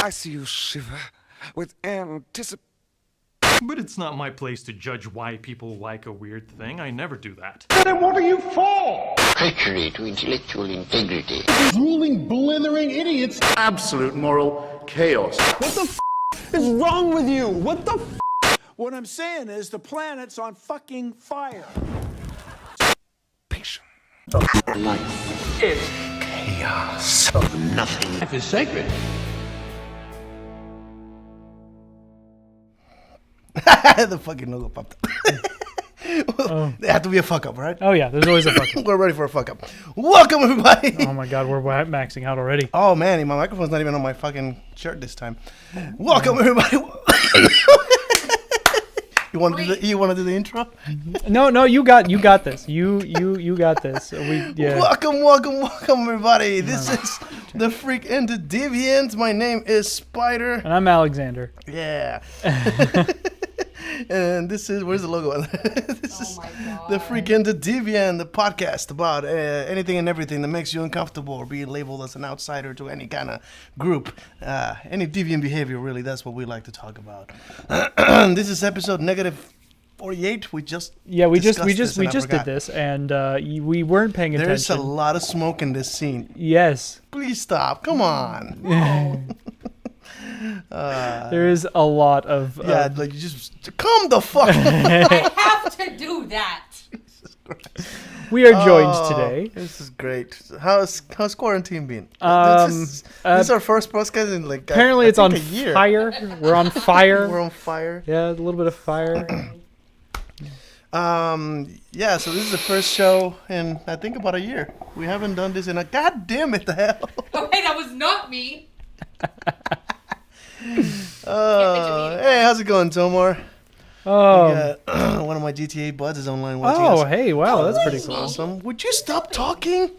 I see you shiver with anticipation. But it's not my place to judge why people like a weird thing. I never do that. Then what are you for? Treachery to intellectual integrity. Drooling, blithering idiots. Absolute moral chaos. What the f*** is wrong with you? What the f***? What I'm saying is the planet's on fucking fire. Patient. Life is chaos of nothing. Life is sacred. The fucking logo popped up. There had to be a fuck up, right? Oh yeah, there's always a fuck up. We're ready for a fuck up. Welcome, everybody. Oh my god, we're maxing out already. Oh man, my microphone's not even on my fucking shirt this time. Welcome, everybody. You want to do the intro? No, you got this. You got this. Welcome, everybody. This is the Freak and the Deviant. My name is Spider. And I'm Alexander. Yeah. And this is, where's the logo? This is the Freak and the Deviant, the podcast about anything and everything that makes you uncomfortable or being labeled as an outsider to any kind of group. Any deviant behavior, really, that's what we like to talk about. This is episode negative 48. We just did this, and we weren't paying attention. There's a lot of smoke in this scene. Yes. Please stop. Come on. There is a lot of like you just come the fuck. I have to do that. We are joined today. This is great. How's quarantine been? This is our first podcast in like apparently it's on a year. Fire. We're on fire. We're on fire. Yeah, a little bit of fire. Yeah, so this is the first show in I think about a year. We haven't done this in a goddamn it the hell. Okay, that was not me. Hey, how's it going, Tomar? Oh, one of my GTA buds is online watching us. Oh, hey, wow, that's pretty cool. Awesome. Would you stop talking?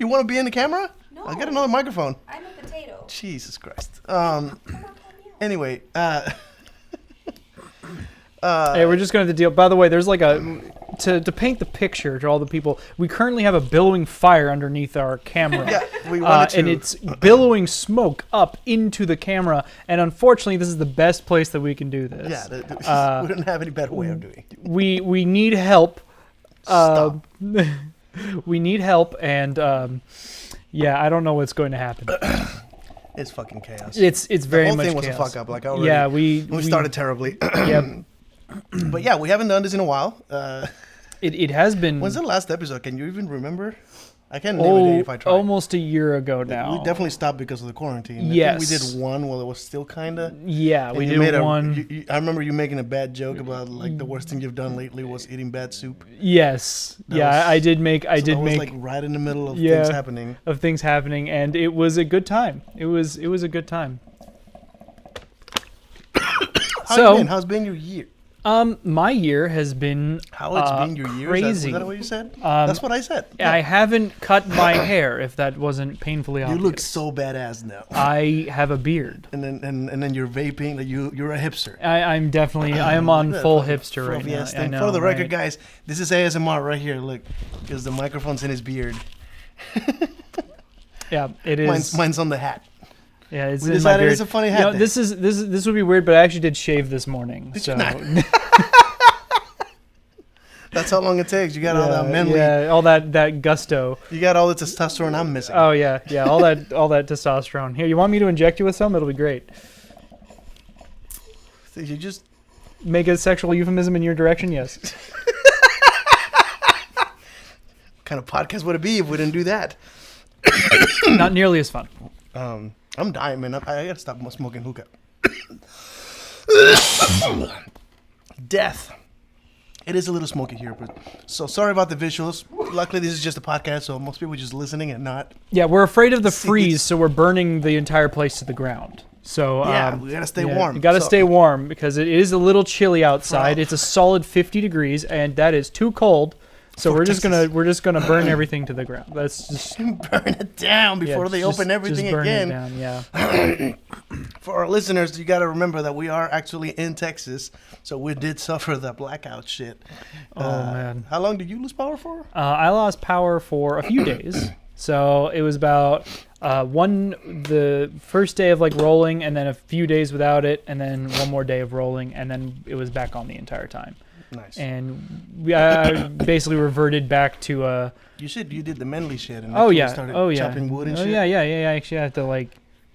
You want to be in the camera? No. I'll get another microphone. I'm a potato. Jesus Christ. Come on, Anyway, hey, we're just going to deal. By the way, there's like to paint the picture to all the people. We currently have a billowing fire underneath our camera. Yeah, we wanted to. And it's billowing smoke up into the camera. And unfortunately, this is the best place that we can do this. Yeah, we don't have any better way of doing it. We need help. Stop. We need help, and yeah, I don't know what's going to happen. It's fucking chaos. It's very much chaos. The whole thing was a fuck up. Like already, yeah, we started terribly. Yep. But yeah, we haven't done this in a while. It has been. When's the last episode? Can you even remember? I can't name a date if I try. Almost a year ago now. We definitely stopped because of the quarantine. Yes. I think we did one while it was still kind of. Yeah, we did one. I remember you making a bad joke about like the worst thing you've done lately was eating bad soup. Yes. I did make. I did make. Like right in the middle of things happening. Of things happening, and it was a good time. It was a good time. How's been your year? My year has been how it's been your year? Crazy. Was that what you said? That's what I said. Yeah. I haven't cut my hair. If that wasn't painfully obvious. You look so badass now. I have a beard. And then you're vaping. Like you're a hipster. I'm definitely. I am on full hipster right now. I know, for the record, guys, this is ASMR right here. Look, because the microphone's in his beard. Yeah, it is. Mine's on the hat. Yeah, it's we in my beard. It's a funny hat. This would be weird, but I actually did shave this morning. Did so. you not? That's how long it takes. You got all that manly. Yeah, all that gusto. You got all the testosterone I'm missing. Oh yeah, all that testosterone. Here, you want me to inject you with some? It'll be great. So you just make a sexual euphemism in your direction? Yes. What kind of podcast would it be if we didn't do that? Not nearly as fun. I'm dying, man. I gotta stop smoking hookah. Death. It is a little smoky here, but so sorry about the visuals. Luckily, this is just a podcast, so most people are just listening and not. Yeah, we're afraid of the freeze, so we're burning the entire place to the ground. So we gotta stay warm. You gotta stay warm because it is a little chilly outside. It's a solid 50 degrees, and that is too cold. So we're just gonna burn everything to the ground. That's just burn it down before they open everything burn again. It down, yeah. For our listeners, you got to remember that we are actually in Texas, so we did suffer the blackout shit. Oh man! How long did you lose power for? I lost power for a few days. So it was about the first day of like rolling, and then a few days without it, and then one more day of rolling, and then it was back on the entire time. Nice. And I basically reverted back to You said you did the manly shit and started chopping wood and shit. yeah. I actually had to like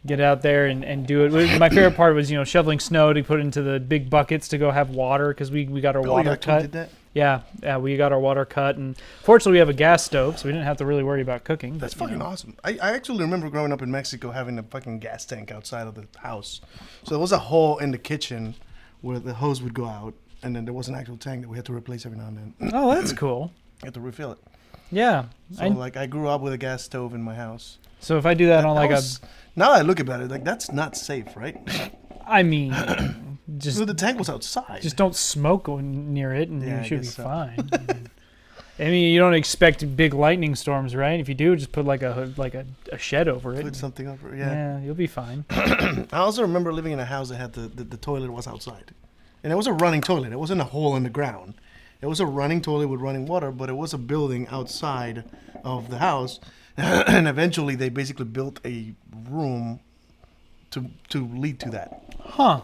get out there and do it. My favorite part was shoveling snow to put into the big buckets to go have water because we got our water cut. Did that? Yeah, we got our water cut, and fortunately we have a gas stove, so we didn't have to really worry about cooking. That's fucking awesome. I actually remember growing up in Mexico having a fucking gas tank outside of the house. So there was a hole in the kitchen where the hose would go out, and then there was an actual tank that we had to replace every now and then. Oh, that's cool. You had to refill it. Yeah. So I grew up with a gas stove in my house. So if I do that on like now I look about it, like that's not safe, right? I mean, just so the tank was outside. Just don't smoke near it, and Yeah, you I should be guess so. fine. I mean, you don't expect big lightning storms, right? If you do, just put like a shed over it. Put something over it. Yeah, you'll be fine. I also remember living in a house that had the toilet was outside. And it was a running toilet. It wasn't a hole in the ground. It was a running toilet with running water, but it was a building outside of the house. And eventually they basically built a room to lead to that. Huh.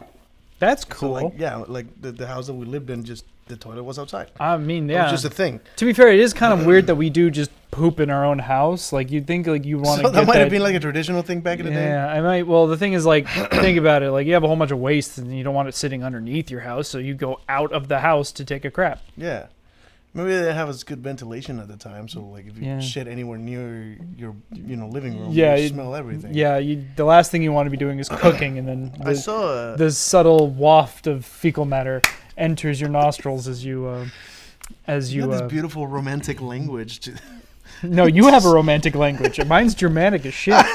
That's So cool. the house that we lived in, just the toilet was outside. I mean, It yeah. was just a thing. To be fair, it is kind of weird that we do just poop in our own house. Like, you'd think like you want to So that might have been like a traditional thing back in the day. Yeah, I might. Well, the thing is, like, think about it. Like, you have a whole bunch of waste, and you don't want it sitting underneath your house, so you go out of the house to take a crap. Yeah. Maybe they have as good ventilation at the time, so like if you Yeah. shit anywhere near your living room, Yeah, you smell everything. Yeah, the last thing you want to be doing is cooking, and then I saw the subtle waft of fecal matter enters your nostrils as you you have this beautiful romantic language. No, you have a romantic language. Mine's Germanic as shit.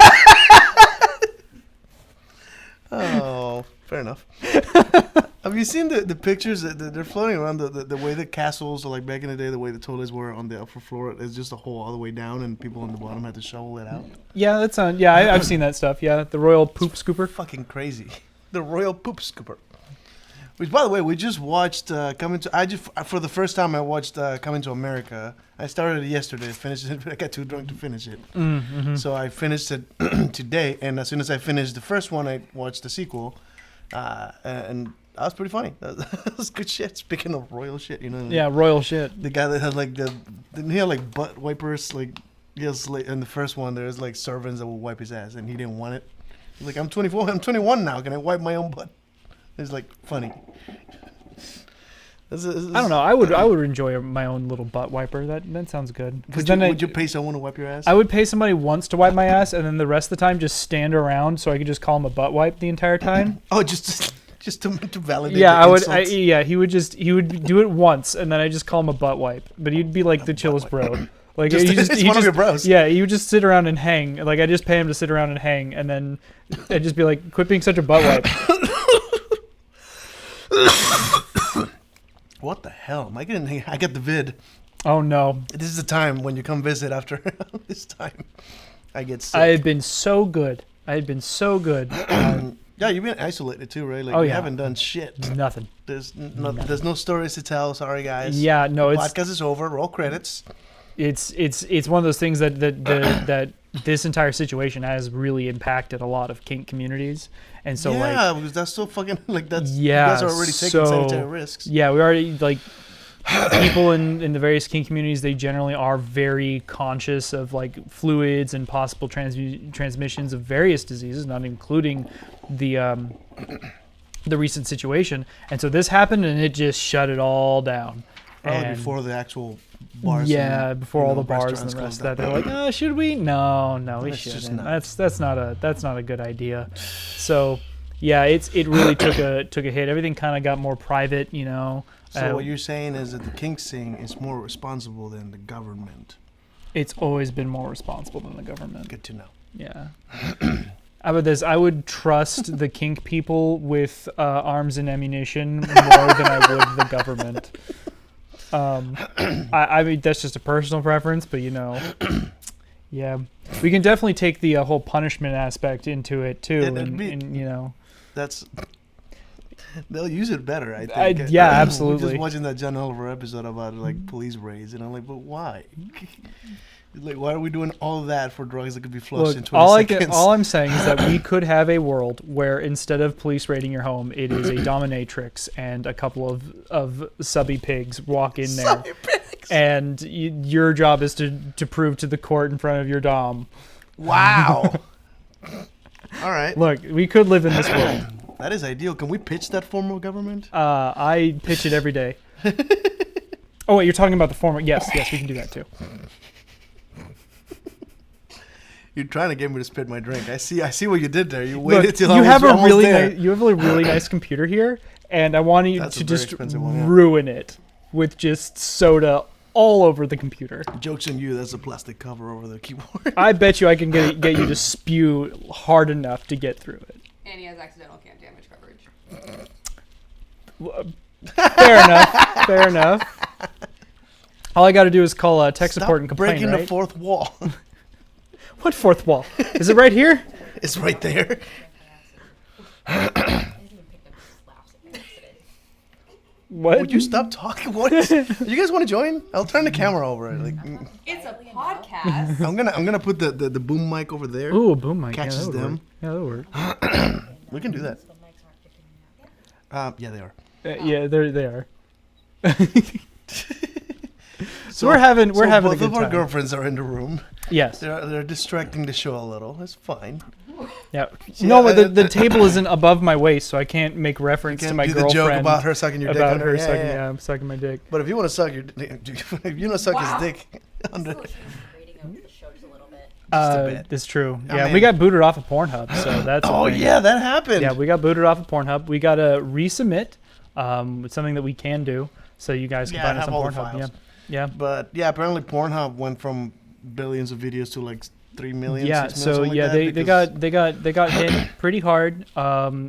Oh, fair enough. Have you seen the pictures that they're floating around the way the castles, or like back in the day, the way the toilets were on the upper floor? It's just a hole all the way down, and people on the bottom had to shovel it out. Yeah, that's on. Yeah, I've seen that stuff. Yeah, the royal poop scooper. Fucking crazy. The royal poop scooper. Which, by the way, we just watched for the first time I watched Coming to America. I started it yesterday, finished it, but I got too drunk to finish it. Mm-hmm. So I finished it today, and as soon as I finished the first one, I watched the sequel, and that was pretty funny. That was good shit. Speaking of royal shit, Yeah, royal shit. The guy that had like didn't he have like butt wipers? Like, yes, like in the first one, there's like servants that will wipe his ass, and he didn't want it. He's like, I'm 24, I'm 21 now. Can I wipe my own butt? It's like funny. I don't know. I would enjoy my own little butt wiper. That sounds good. Would you pay someone to wipe your ass? I would pay somebody once to wipe my ass, and then the rest of the time just stand around so I could just call him a butt wipe the entire time. Oh, just to validate. Yeah, the I would. insults. He would do it once, and then I just call him a butt wipe. But he'd be like the chillest bro. Like It's one of your bros. Yeah, he would just sit around and hang. Like I just pay him to sit around and hang, and then I'd just be like, "Quit being such a butt wipe." What the hell? Am I getting? I get the vid. Oh no! This is the time when you come visit after this time. I get sick. I had been so good. Yeah, you've been isolated too, right? Like, Oh, you yeah. haven't done shit. Nothing. There's no stories to tell. Sorry, guys. Yeah, no, The it's podcast is over. Roll credits. it's one of those things that that this entire situation has really impacted a lot of kink communities, and so yeah, because that's so fucking like that's yeah, you guys are already taking sanitary risks. Yeah, we already like people in the various kink communities. They generally are very conscious of like fluids and possible transmissions of various diseases, not including the recent situation. And so this happened, and it just shut it all down. Probably And- before the actual bars. yeah, and, before all the bars and restaurants the rest of closed that, they're like, "Oh, should we? No, we Let's just shouldn't. not." That's not a good idea." So, yeah, it really took a hit. Everything kind of got more private, So what you're saying is that the kink scene is more responsible than the government. It's always been more responsible than the government. Good to know. Yeah. How about this? I would trust the kink people with arms and ammunition more than I would the government. I mean, that's just a personal preference, but yeah, we can definitely take the whole punishment aspect into it too, and That's they'll use it better, I think. yeah, We're absolutely. just watching that John Oliver episode about like police raids, and I'm like, but why? Like, why are we doing all that for drugs that could be flushed in Look, 20 seconds? all I'm saying is that we could have a world where instead of police raiding your home, it is a dominatrix and a couple of subby pigs walk in there. Subby pigs. And your job is to prove to the court in front of your dom. Wow. All right. Look, we could live in this world. That is ideal. Can we pitch that form of government? I pitch it every day. Oh, wait, you're talking about the former. Yes, we can do that too. You're trying to get me to spit my drink. I see what you did there. You waited Look, till you I was have a almost really there. nice, you have a really nice computer here, and I want you That's to a very just expensive one, yeah. ruin it with just soda all over the computer. Joke's on you. That's a plastic cover over the keyboard. I bet you I can get you to spew hard enough to get through it. And he has accidental can damage coverage. Fair enough. All I got to do is call tech support and complain, breaking right? the fourth wall. What fourth wall? Is it right here? It's right there. What? Would you stop talking? What? You guys want to join? I'll turn the camera over. Like, It's a podcast. I'm gonna put the boom mic over there. Ooh, a boom mic. Catches yeah, them. That'll work. We can do that. Yeah, they are. Yeah, they are. So we're having a both good of our time. girlfriends are in the room. Yes. They're distracting the show a little. It's fine. Yeah. No, but the table isn't above my waist, so I can't make reference to my do girlfriend. the joke about her sucking your dick. About on her yeah, sucking. yeah. I'm sucking my dick. But if you want to suck your, if you want to suck his dick under. It's true. I Yeah, mean- we got booted off of Pornhub, so that's. a Oh thing. yeah, that happened. Yeah, we got booted off of Pornhub. We got to resubmit. It's something that we can do, so you guys can Yeah, I find us have on all the Pornhub. files. Yeah. But yeah, apparently Pornhub went from billions of videos to like 3 million. Yeah, 6 million, so something yeah, like that, they got hit pretty hard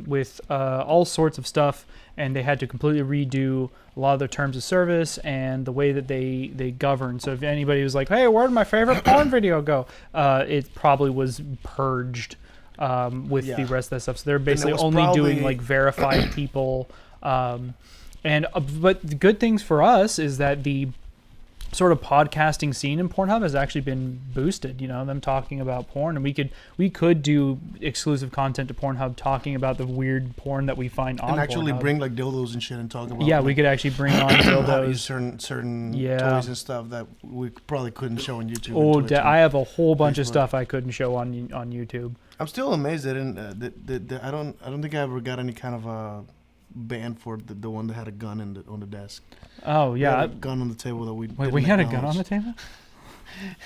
with all sorts of stuff, and they had to completely redo a lot of their terms of service and the way that they govern. So if anybody was like, "Hey, where'd my favorite porn video go?" It probably was purged with the rest of that stuff. So they're basically was only doing probably- like verified people. And but the good things for us is that the sort of podcasting scene in Pornhub has actually been boosted, you know, them talking about porn, and we could do exclusive content to Pornhub talking about the weird porn that we find on and actually Pornhub. bring like dildos and shit and talk about. Yeah, like, we could actually bring on how to dildos. use certain Yeah. toys and stuff that we probably couldn't show on YouTube. Oh, and Twitch and I have a whole bunch of Facebook. stuff I couldn't show on YouTube. I'm still amazed that I don't think I ever got any kind of a ban for the one that had a gun on the desk. Oh We yeah, had a gun on the table that we. wait, we had a gun on the table.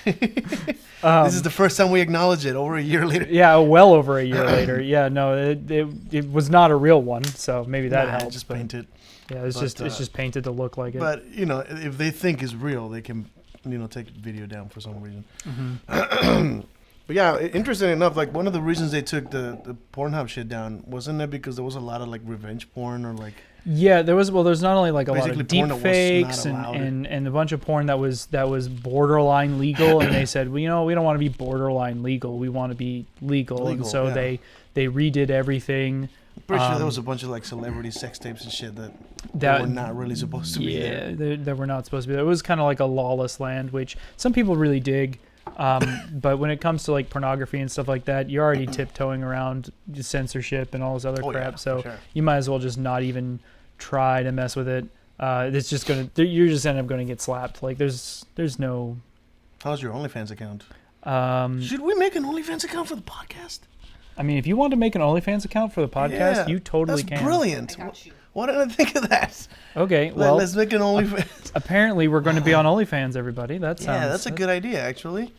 This is the first time we acknowledge it over a year later. Yeah, well over a year later. Yeah, no, it was not a real one, so maybe that Nah, helps. just but- painted. Yeah, it's just painted to look like it. But you know, if they think it's real, they can, take the video down for some reason. Mm-hmm. But yeah, interesting enough, like one of the reasons they took the Pornhub shit down wasn't it because there was a lot of like revenge porn or like. Yeah, there's not only like a lot Basically of deep porn that was fakes not allowed. and a bunch of porn that was borderline legal, and they said, well, you know, we don't want to be borderline legal, we want to be legal, and so yeah. they redid everything. I'm pretty sure there was a bunch of like celebrity sex tapes and shit that were not really supposed to be there. Yeah, they were not supposed to be there. It was kind of like a lawless land, which some people really dig. But when it comes to like pornography and stuff like that, you're already tiptoeing around censorship and all this other Oh, crap. yeah, So for sure. you might as well just not even try to mess with it. It's just you're just end up gonna get slapped. Like there's no. How's your OnlyFans account? Should we make an OnlyFans account for the podcast? I mean, if you want to make an OnlyFans account for the podcast, Yeah, you totally that's can. Brilliant. I got you. Why didn't I think of that? Okay, well, Let's make an OnlyFans. apparently we're going to be on OnlyFans, everybody. That sounds. Yeah, that's a good idea, actually.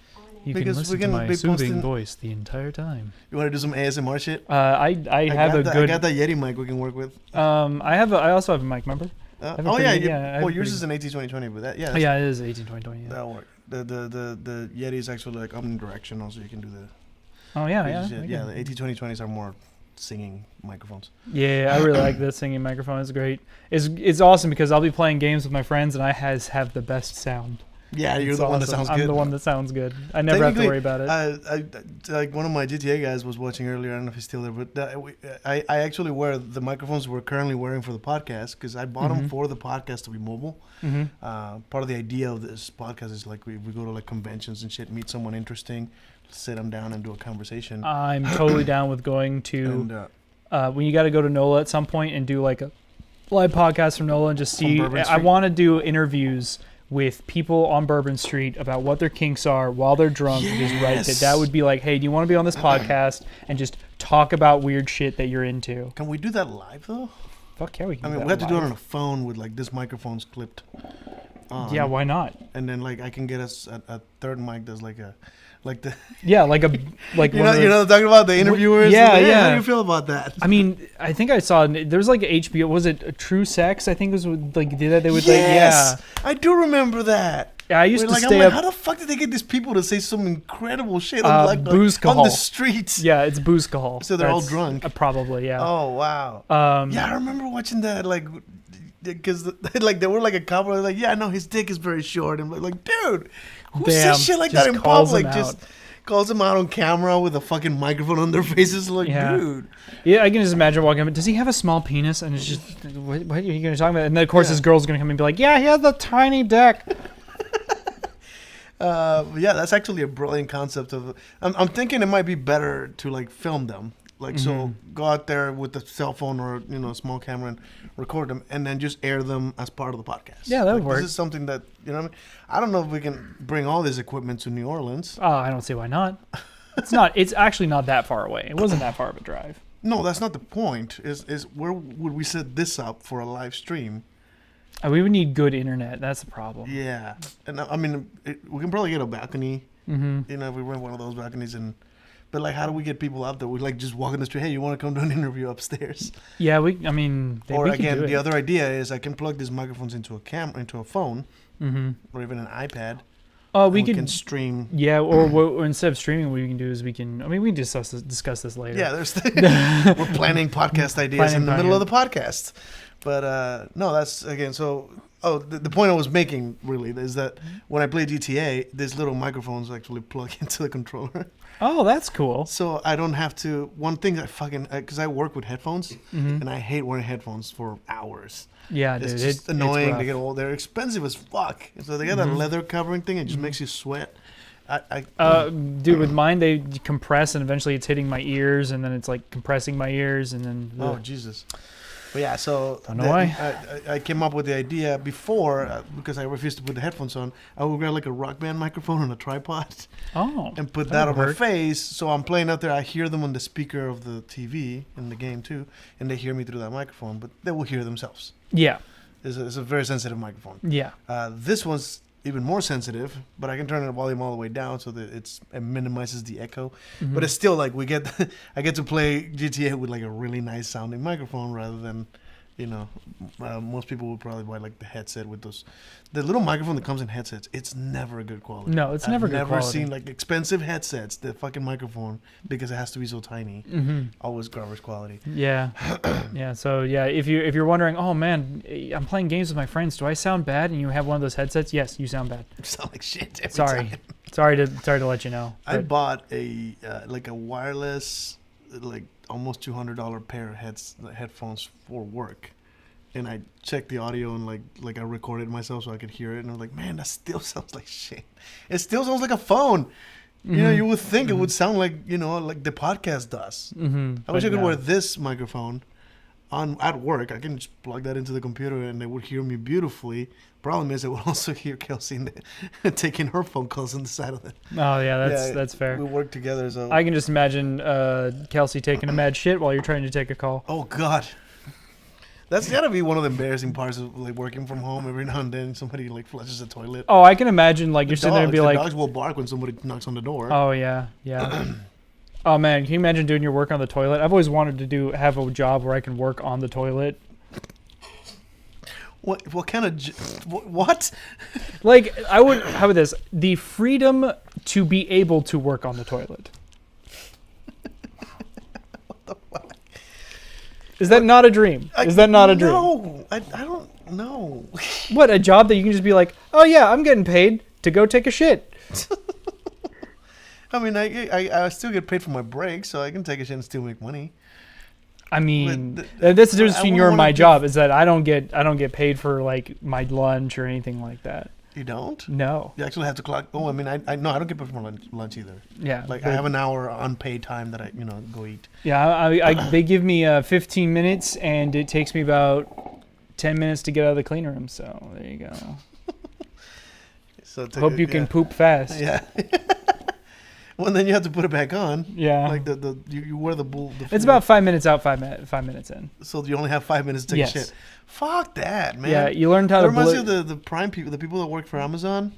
You because can listen we to can my be soothing posting- voice the entire time. You want to do some ASMR shit? I have a I good. got that Yeti mic we can work with. I also have a mic, remember? I have a Oh pretty- yeah, I have well a yours pretty- is an AT2020, but that Oh, yeah, it is 1820. Yeah. that'll work. The Yeti is actually like omnidirectional, so you can do the. Oh yeah, crazy yeah. shit. Yeah, the AT2020s are more singing microphones. Yeah, I really like that singing microphone. It's great. It's awesome because I'll be playing games with my friends and I have the best sound. Yeah, you're It's the one that awesome. sounds good. I'm the one that sounds good. I never have to worry about it. I like one of my GTA guys was watching earlier. I don't know if he's still there, but I actually wear the microphones we're currently wearing for the podcast because I bought them for the podcast to be mobile. Part of the idea of this podcast is like we go to like conventions and shit, meet someone interesting, sit them down and do a conversation. I'm totally down with going to when you got to go to NOLA at some point and do like a live podcast from NOLA and just see. I want to do interviews with people on Bourbon Street about what their kinks are while they're drunk. And just write it. That would be like, hey, do you want to be on this podcast and just talk about weird shit that you're into? Can we do that live though? Fuck yeah, we can. I mean, we have to do it on a phone with like this microphone's clipped on. Yeah, why not? And then like I can get us a third mic that's like the yeah, like a like you know talking about the interviewers. Yeah, like, yeah. How do you feel about that? I mean, I think I saw there's like HBO. Was it a True Sex? I think it was like did that they would I do remember that. Yeah, I used to like, stay I'm like, up. how the fuck did they get these people to say some incredible shit on on Boozcahol. the streets? Yeah, it's Boozcahol. So they're all drunk. Probably, yeah. Oh wow. Yeah, I remember watching that like because like they were like a couple. Like, yeah, no, his dick is very short. And like, dude, who says shit like that in public? Just calls them out on camera with a fucking microphone on their faces. Like, dude. Yeah, I can just imagine walking up. Does he have a small penis? And it's just, what are you going to talk about? And then, of course, this girl's going to come and be like, yeah, he has a tiny dick. Yeah, that's actually a brilliant concept of. I'm thinking it might be better to like film them, like so go out there with a cell phone or a small camera and record them, and then just air them as part of the podcast. Yeah, that would work. This is something that what I mean. I don't know if we can bring all this equipment to New Orleans. Oh, I don't see why not. It's not. It's actually not that far away. It wasn't that far of a drive. No, that's not the point. Is where would we set this up for a live stream? We would need good internet. That's the problem. Yeah, and I mean, we can probably get a balcony. If we rent one of those balconies, but like, how do we get people out there? We like just walk in the street. Hey, you want to come do an interview upstairs? Yeah, I mean, or we again, can do the it. other idea is I can plug these microphones into a phone, or even an iPad. Oh, we can stream. Yeah, or instead of streaming, what we can do is we can discuss this later. Yeah, we're planning podcast ideas in the middle of the podcast. But no, that's again. So, the point I was making really is that when I play GTA, these little microphones actually plug into the controller. Oh, that's cool. So I don't have to. One thing that because I work with headphones, and I hate wearing headphones for hours. Yeah, it's dude, just annoying. They get old. They're expensive as fuck. So they got that leather covering thing. It just makes you sweat. Dude, with mine they compress and eventually it's hitting my ears and then it's like compressing my ears and then. Oh Jesus. But yeah, so don't know why. I came up with the idea before because I refused to put the headphones on. I would grab like a Rock Band microphone on a tripod. Oh. And put that on my face. So I'm playing out there. I hear them on the speaker of the TV in the game too, and they hear me through that microphone. But they will hear themselves. Yeah. It's a very sensitive microphone. Yeah. This one's even more sensitive, but I can turn the volume all the way down so that it minimizes the echo. But it's still like I get to play GTA with like a really nice sounding microphone rather than, most people would probably buy like the headset with the little microphone that comes in headsets. It's never a good quality. No, it's never good quality. I've never seen like expensive headsets, the fucking microphone, because it has to be so tiny. Always garbage quality. Yeah. Yeah. So yeah, if you're wondering, oh man, I'm playing games with my friends. Do I sound bad? And you have one of those headsets? Yes, you sound bad. You sound like shit every time. Sorry to let you know. I bought a wireless like almost $200 pair of headphones for work, and I checked the audio and like I recorded myself so I could hear it, and I was like, man, that still sounds like shit. It still sounds like a phone. You would think it would sound like like the podcast does. I wish I could wear this microphone at work. I can just plug that into the computer and they would hear me beautifully. Problem is, it would also hear Kelsey taking her phone calls on the side of it. Oh yeah, that's fair. We work together, so I can just imagine Kelsey taking a mad shit while you're trying to take a call. Oh God, that's gotta be one of the embarrassing parts of like working from home. Every now and then, somebody like flushes the toilet. Oh, I can imagine like you're sitting there and be like, dogs will bark when somebody knocks on the door. Oh yeah. Oh man, can you imagine doing your work on the toilet? I've always wanted to have a job where I can work on the toilet. What kind of what? Like I would. How about this? The freedom to be able to work on the toilet. What the fuck? Is that not a dream? Is that not a dream? No, I don't know. What, a job that you can just be like, oh yeah, I'm getting paid. to go take a shit. I mean, I still get paid for my break, so I can take a shit and still make money. I mean, that's the difference between your and my job is that I don't get paid for like my lunch or anything like that. You don't? No. You actually have to clock. Oh, I mean, I don't get paid for my lunch either. Yeah. Like I have an hour unpaid time that I go eat. Yeah, they give me 15 minutes, and it takes me about 10 minutes to get out of the clean room. So there you go. So hope you can poop fast. Yeah. Well, then you have to put it back on. Yeah. Like you wear the bull. It's about 5 minutes out, 5 minutes in. So you only have 5 minutes to take a shit. Fuck that, man. Yeah, you learned how to. It reminds you of the Prime people, the people that work for Amazon,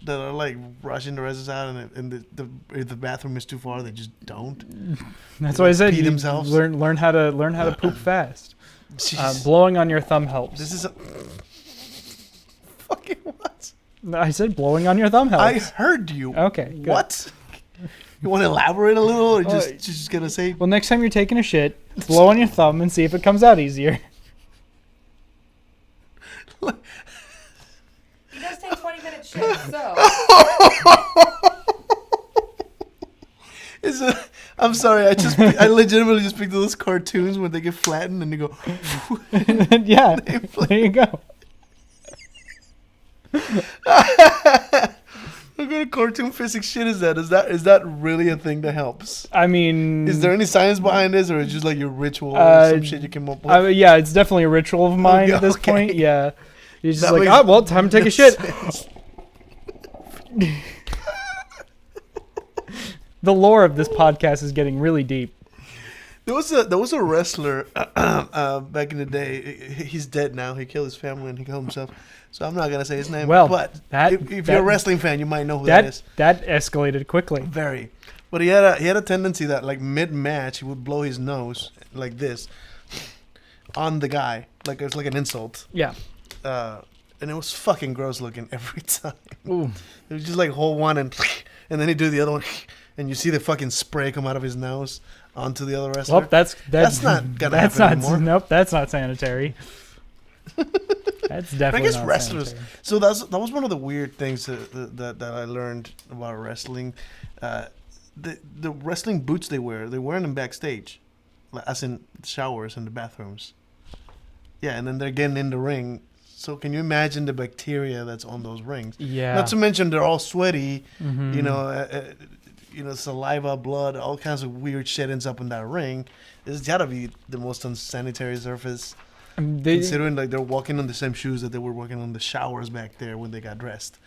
that are like rushing the rest out, and if the bathroom is too far, they just don't. That's why I said pee themselves. Learn how to poop fast. Blowing on your thumb helps. This is fucking what? I said blowing on your thumb helps. I heard you. Okay. Good. What? You want to elaborate a little, or just gonna say? Well, next time you're taking a shit, blow on your thumb and see if it comes out easier. He does take 20-minute shits, so. I'm sorry. I legitimately just picked those cartoons when they get flattened and they go. Yeah, there you go. What kind of cartoon physics shit is that? Is that really a thing that helps? I mean, is there any science behind this, or is it just like your ritual or some shit you came up with? Yeah, it's definitely a ritual of mine at this point. Yeah, you're just like, well, time to take a shit. The lore of this podcast is getting really deep. There was a wrestler back in the day. He's dead now. He killed his family and he killed himself. So I'm not gonna say his name. Well, but if you're a wrestling fan, you might know who that is. That escalated quickly. Very. But he had a tendency that like mid-match he would blow his nose like this on the guy, like it's like an insult. Yeah. And it was fucking gross looking every time. Ooh. It was just like hold one and then he'd do the other one, and you see the fucking spray come out of his nose onto the other wrestler. Well, that's not gonna happen anymore. Nope, that's not sanitary. That's definitely. I guess not wrestlers. sanitary. So that was one of the weird things that I learned about wrestling. The wrestling boots they wear them backstage, as in showers and the bathrooms. Yeah, and then they're getting in the ring. So can you imagine the bacteria that's on those rings? Yeah. Not to mention they're all sweaty. Mm-hmm. Saliva, blood, all kinds of weird shit ends up in that ring. It's gotta be the most unsanitary surface. Considering like they're walking on the same shoes that they were walking on the showers back there when they got dressed,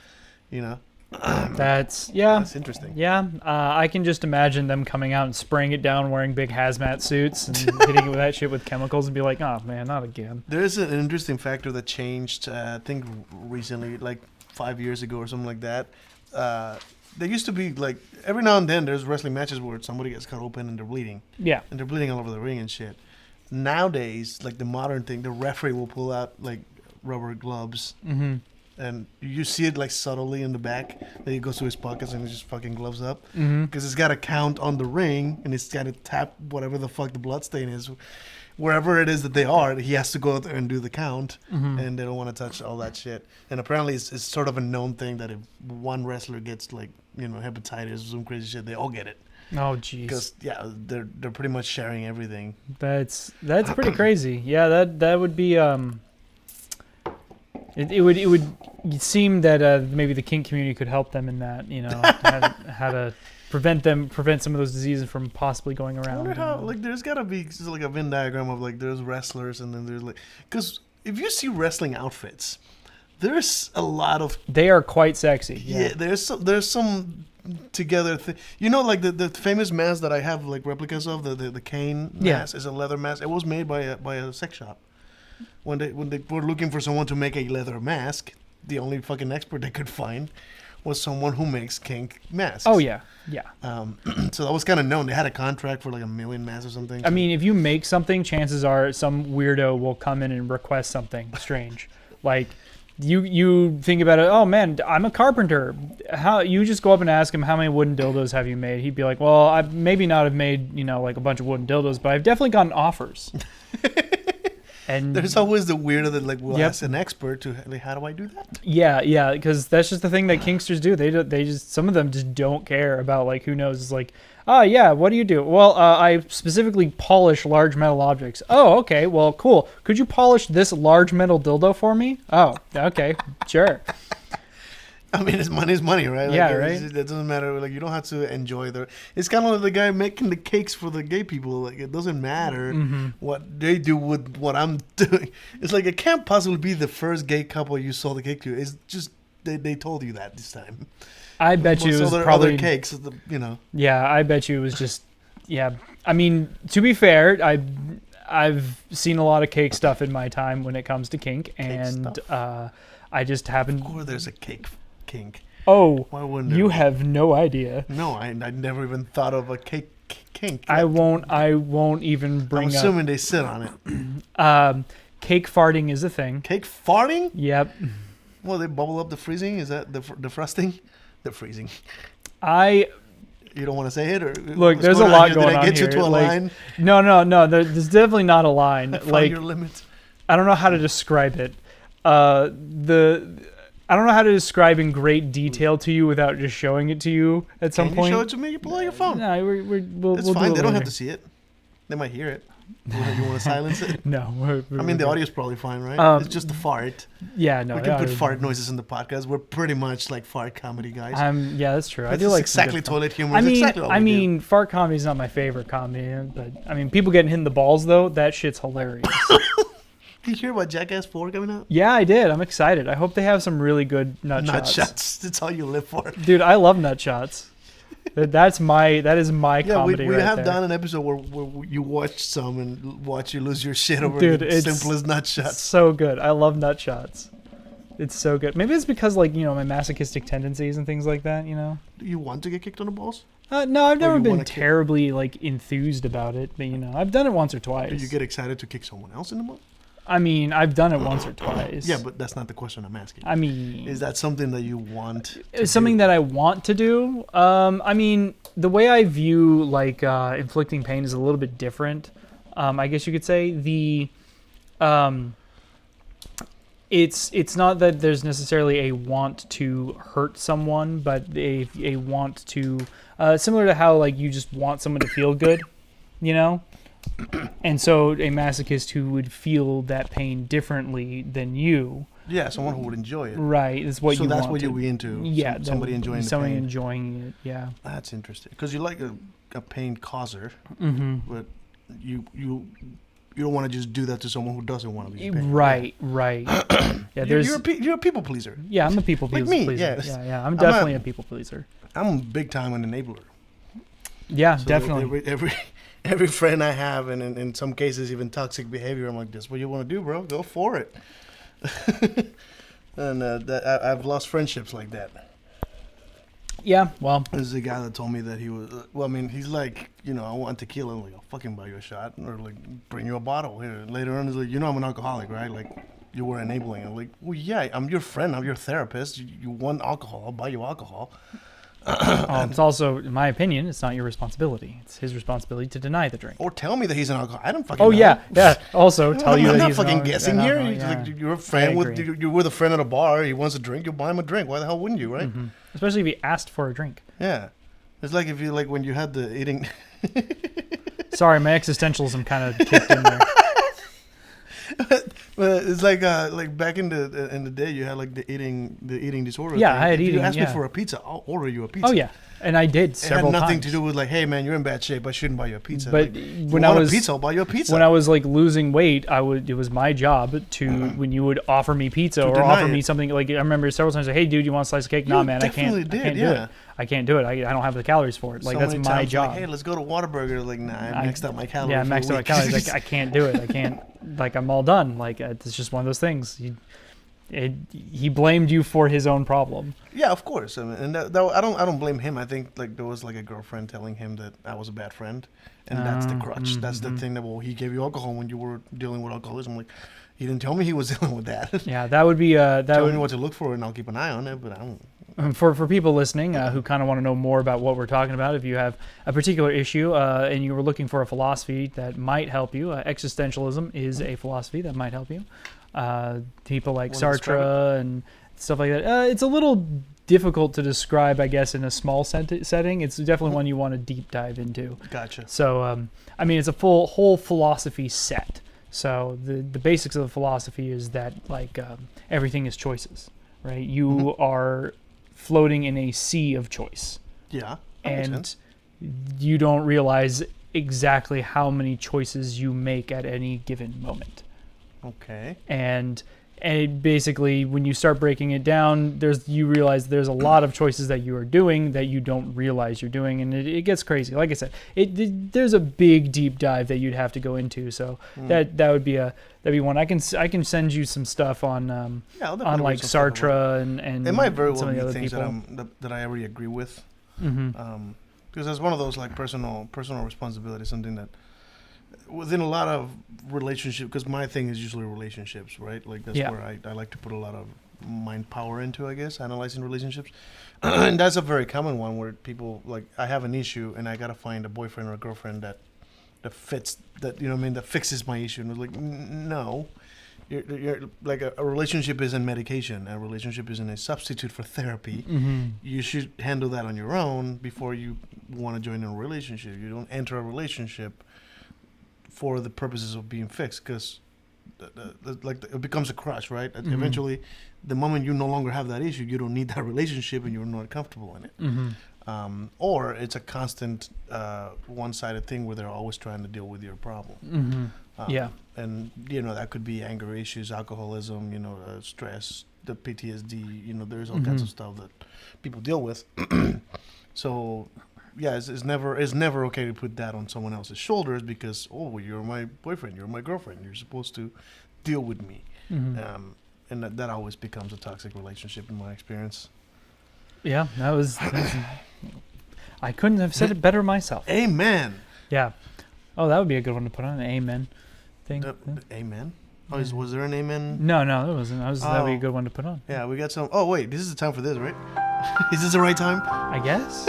That's interesting. Yeah, I can just imagine them coming out and spraying it down, wearing big hazmat suits and hitting it with that shit with chemicals, and be like, "Oh man, not again." There is an interesting factor that changed. I think recently, like 5 years ago or something like that. There used to be like every now and then there's wrestling matches where somebody gets cut open and they're bleeding. Yeah, and they're bleeding all over the ring and shit. Nowadays, like the modern thing, the referee will pull out like rubber gloves, and you see it like subtly in the back. Then he goes to his pockets and he just fucking gloves up because it's got to count on the ring and it's got to tap whatever the fuck the blood stain is, wherever it is that they are. He has to go out there and do the count, and they don't want to touch all that shit. And apparently, it's sort of a known thing that if one wrestler gets like hepatitis or some crazy shit, they all get it. Oh jeez. Because they're pretty much sharing everything. That's pretty crazy. Yeah, that would be it would seem that maybe the kink community could help them in that, how to prevent some of those diseases from possibly going around. I wonder how like there's gotta be just like a Venn diagram of like there's wrestlers and then there's like because if you see wrestling outfits, there's a lot of they are quite sexy. Yeah, there's some together like the famous mask that I have like replicas of the cane mask is a leather mask. It was made by a sex shop. When they were looking for someone to make a leather mask, the only fucking expert they could find was someone who makes kink masks. Oh yeah. So that was kind of known. They had a contract for like 1 million masks or something. I mean, if you make something, chances are some weirdo will come in and request something strange. Like you think about it, oh man, I'm a carpenter. How you just go up and ask him how many wooden dildos have you made? He'd be like, well, I maybe not have made like a bunch of wooden dildos, but I've definitely gotten offers. And There's always the weirdo that like will Yep. ask an expert to like, how do I do that? yeah, because that's just the thing that kinksters do. They just some of them just don't care about like who knows. It's like, oh yeah, what do you do? Well, I specifically polish large metal objects. Oh, okay, well, cool. Could you polish this large metal dildo for me? Oh, okay, sure. I mean, it's money, right? Like, Yeah, right. It doesn't matter. Like, you don't have to enjoy the. It's kind of like the guy making the cakes for the gay people. Like, it doesn't matter what they do with what I'm doing. It's like it can't possibly be the first gay couple you sold the cake to. It's just they told you that this time. I bet you it was probably other cakes. You know. Yeah, I bet you it was just. Yeah, I mean, to be fair, I've seen a lot of cake stuff in my time when it comes to kink, and I just happened. Or there's a cake kink. Oh, Why wouldn't you there be? have no idea. No, I never even thought of a cake kink. I won't even bring I'm up. assuming they sit on it. Cake farting is a thing. Cake farting? Yep. Well, they bubble up the freezing. Is that the frosting? The freezing. You don't want to say it, or look. what's There's a on lot here? going Did I on get here. you to a Like, line? No. There's definitely not a line. Find Like, your limit. I don't know how to describe it. I don't know how to describe in great detail to you without just showing it to you at some Can point. you show it to me? You pull out your phone. No, we'll It's do fine. it They don't have later. to see it. They might hear it. You want to silence it? No. I mean, the audio's probably fine, right? It's just the fart. Yeah, no. We can put fart noises in the podcast. We're pretty much like fart comedy guys. Yeah, that's true. I That's do like some exactly good toilet humor. I It's mean, exactly what we do. fart comedy is not my favorite comedy, but I mean, people getting hit in the balls though, that shit's hilarious. Did you hear about Jackass 4 coming out? Yeah, I did. I'm excited. I hope they have some really good nut shots. shots. That's all you live for. Dude, I love nut shots. That is my Yeah, comedy we right have there. done an episode where you watch some and watch you lose your shit over Dude, the it's simplest nut shots. so good. I love nut shots. It's so good. Maybe it's because like, my masochistic tendencies and things like that, Do you want to get kicked on the balls? No, I've never you been wanna terribly like enthused about it, but I've done it once or twice. Do you get excited to kick someone else in the balls? I mean, I've done it once or twice. Yeah, but that's not the question I'm asking. I mean, Is that something that you want to it's something that I want to do. I mean, the way I view like inflicting pain is a little bit different. I guess you could say it's not that there's necessarily a want to hurt someone, but a want to similar to how like you just want someone to feel good, And so a masochist who would feel that pain differently than you. Yeah, someone who would enjoy it. Right, is what so you want. that's what you'll be into. Yeah, somebody enjoying the pain. enjoying it. Yeah, that's interesting. Because you like a pain causer, but you don't want to just do that to someone who doesn't want to be in pain. Right. Yeah, you're a people pleaser. Yeah, I'm a people Like pleaser. me, yes. Yeah. I'm definitely a people pleaser. I'm big time an enabler. Yeah, So definitely. Every friend I have, and in some cases even toxic behavior, I'm like, this what you want to do, bro? Go for it. And I've lost friendships like that. Yeah, well, there's a guy that told me that he was. Well, I mean, he's like, I want tequila. I'm like, I'll fucking buy you a shot, or like, bring you a bottle here. Later on, he's like, I'm an alcoholic, right? Like, you were enabling. I'm like, well, yeah, I'm your friend. I'm your therapist. You want alcohol? I'll buy you alcohol. It's also, in my opinion, it's not your responsibility. It's his responsibility to deny the drink. Or tell me that he's an alcoholic. I don't fucking know. Oh, yeah. Also, tell you I'm that not he's fucking an guessing here. alcoholic, yeah. You're a friend you're with a friend at a bar. He wants a drink. You buy him a drink. Why the hell wouldn't you, right? Mm-hmm. Especially if he asked for a drink. Yeah. It's like if you when you had the eating. Sorry, my existentialism kind of kicked in there. But it's like back in the day, you had like the eating disorder. Yeah, thing. I had if eating. you asked yeah. me for a pizza, I'll order you a pizza. Oh yeah, and I did several times. It had nothing times. to do with like, hey man, you're in bad shape. I shouldn't buy you a pizza. But like, when I was a pizza, I'll buy you a pizza. When I was like losing weight, it was my job to when you would offer me pizza or offer me something like I remember several times like, hey dude, you want a slice of cake? Nah man, I can't do it. I can't do it. I don't have the calories for it. Like that's my job. Like, hey, let's go to Whataburger. Like, nah, I maxed out my calories. Yeah, I maxed out my calories. Like I can't do it. I can't. Like I'm all done. Like it's just one of those things. He blamed you for his own problem. Yeah, of course. I mean, and I don't blame him. I think like there was like a girlfriend telling him that I was a bad friend, and that's the crutch. That's the thing that he gave you alcohol when you were dealing with alcoholism. Like he didn't tell me he was dealing with that. Yeah, that would be Tell me what to look for, and I'll keep an eye on it. But I don't. For people listening who kind of want to know more about what we're talking about, if you have a particular issue and you were looking for a philosophy that might help you, existentialism is a philosophy that might help you. People like Sartre and stuff like that. It's a little difficult to describe, I guess, in a small setting. It's definitely one you want to deep dive into. Gotcha. So, I mean, it's a whole philosophy set. So the basics of the philosophy is that like everything is choices, right? You are floating in a sea of choice. Yeah. And you don't realize exactly how many choices you make at any given moment. Okay. And it basically, when you start breaking it down, you realize there's a lot of choices that you are doing that you don't realize you're doing, and it gets crazy. Like I said, there's a big deep dive that you'd have to go into. So that would be one. I can send you some stuff on like Sartre and it might very well some of be the other things people that I already agree with. Mm-hmm. Because that's one of those like personal responsibility, something that within a lot of relationship, because my thing is usually relationships, right? Like that's where I like to put a lot of mind power into, I guess, analyzing relationships. And that's a very common one where people like, I have an issue and I got to find a boyfriend or a girlfriend that fits that, you know what I mean, that fixes my issue. And it's like, no, you're like a relationship isn't medication. A relationship isn't a substitute for therapy. Mm-hmm. You should handle that on your own before you want to join a relationship. You don't enter a relationship for the purposes of being fixed, because it becomes a crush, right? Mm-hmm. Eventually, the moment you no longer have that issue, you don't need that relationship and you're not comfortable in it. Mm-hmm. Or it's a constant one-sided thing where they're always trying to deal with your problem. Mm-hmm. And, you know, that could be anger issues, alcoholism, you know, stress, the PTSD, you know, there's all kinds of stuff that people deal with. So, yeah, it's never okay to put that on someone else's shoulders because, well, you're my boyfriend, you're my girlfriend, you're supposed to deal with me. Mm-hmm. And that always becomes a toxic relationship in my experience. Yeah, that was I couldn't have said it better myself. Amen. Yeah. Oh, that would be a good one to put on, an amen thing. Amen? Oh, was there an amen? No, it wasn't. That would be a good one to put on. Yeah, we got some. Oh, wait, this is the time for this, right? Is this the right time? I guess.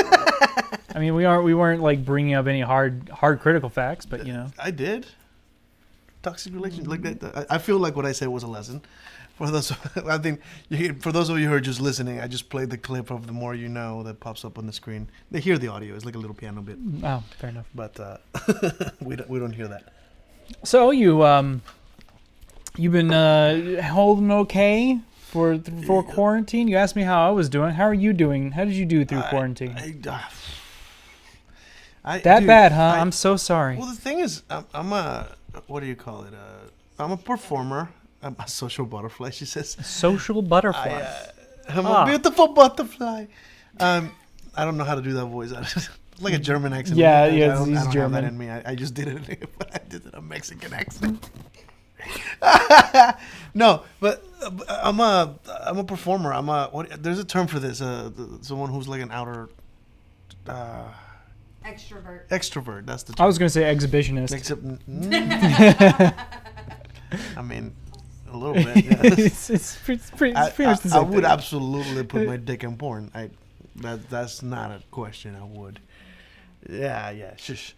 I mean, we weren't like bringing up any hard critical facts, but you know. I did. Toxic relations like that. I feel like what I said was a lesson. For those, I think for those of you who are just listening, I just played the clip of "The More You Know" that pops up on the screen. They hear the audio; it's like a little piano bit. Oh, fair enough. But we don't hear that. So you've been holding okay for quarantine? You asked me how I was doing. How are you doing? How did you do through quarantine? Dude, bad, huh? I'm so sorry. Well, the thing is, I'm a what do you call it? I'm a performer. I'm a social butterfly, she says. Social butterfly. I'm a beautiful butterfly. I don't know how to do that voice. Like a German accent. Yeah, I don't German. have that in me. I just did it, but I did it a Mexican accent. No, but I'm a performer. There's a term for this. Someone who's like an outer. Extrovert. That's the term. I was gonna say exhibitionist. I mean, a little bit. Yeah. it's pretty much the same I would thing. absolutely put my dick in porn. That's not a question. I would. Yeah. Shush.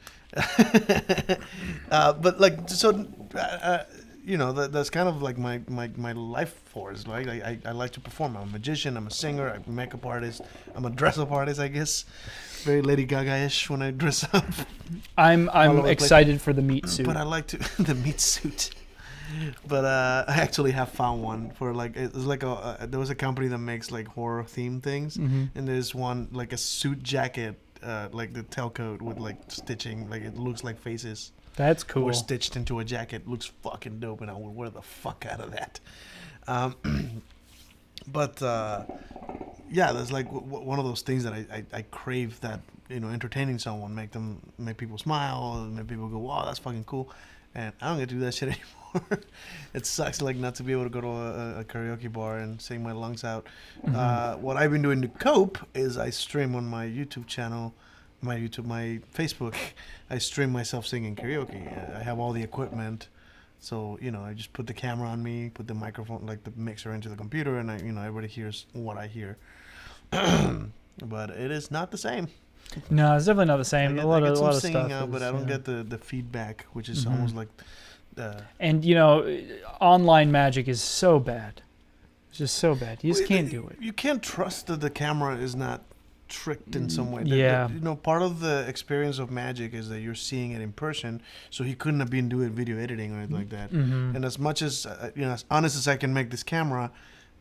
But like so. You know, that's kind of like my life force. Like I like to perform. I'm a magician. I'm a singer. I'm a makeup artist. I'm a dress-up artist, I guess. Very Lady Gaga-ish when I dress up. I'm excited for the meat suit. But I like to the meat suit. But I actually have found one for like it's like there was a company that makes like horror themed things, and there's one like a suit jacket, like the tailcoat with like stitching, like it looks like faces. That's cool. Or stitched into a jacket. Looks fucking dope, and I would wear the fuck out of that. But yeah, there's like one of those things that I crave, that, you know, entertaining someone, make people smile, make people go, wow, that's fucking cool. And I don't get to do that shit anymore. It sucks, like, not to be able to go to a karaoke bar and sing my lungs out. What I've been doing to cope is I stream on my YouTube channel, my Facebook. I stream myself singing karaoke. I have all the equipment, so, you know, I just put the camera on me, put the microphone, like the mixer, into the computer, and everybody hears what I hear. But it is not the same. No, it's definitely not the same. I get some singing out, but I don't get the feedback, which is almost like. And online magic is so bad. It's just so bad. You just can't do it. You can't trust that the camera is not tricked in some way. Yeah. Part of the experience of magic is that you're seeing it in person, so he couldn't have been doing video editing or anything like that. And as much as as honest as I can make this camera,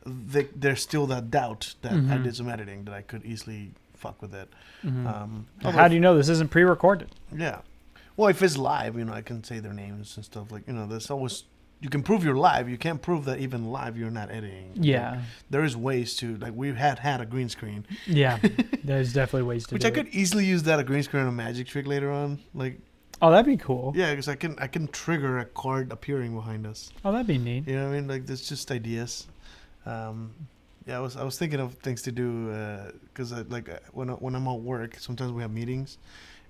there's still that doubt that I did some editing, that I could easily fuck with it. How do you know this isn't pre-recorded? Yeah. Well, if it's live, I can say their names and stuff. Like, there's always... You can prove you're live. You can't prove that even live you're not editing. Yeah. Like, there is ways to... Like, we've had a green screen. Yeah. There's definitely ways to Which do I could easily use that, a green screen on a magic trick later on. Like... Oh, that'd be cool. Yeah, because I can trigger a card appearing behind us. Oh, that'd be neat. You know what I mean? Like, there's just ideas. I was thinking of things to do because when I'm at work, sometimes we have meetings,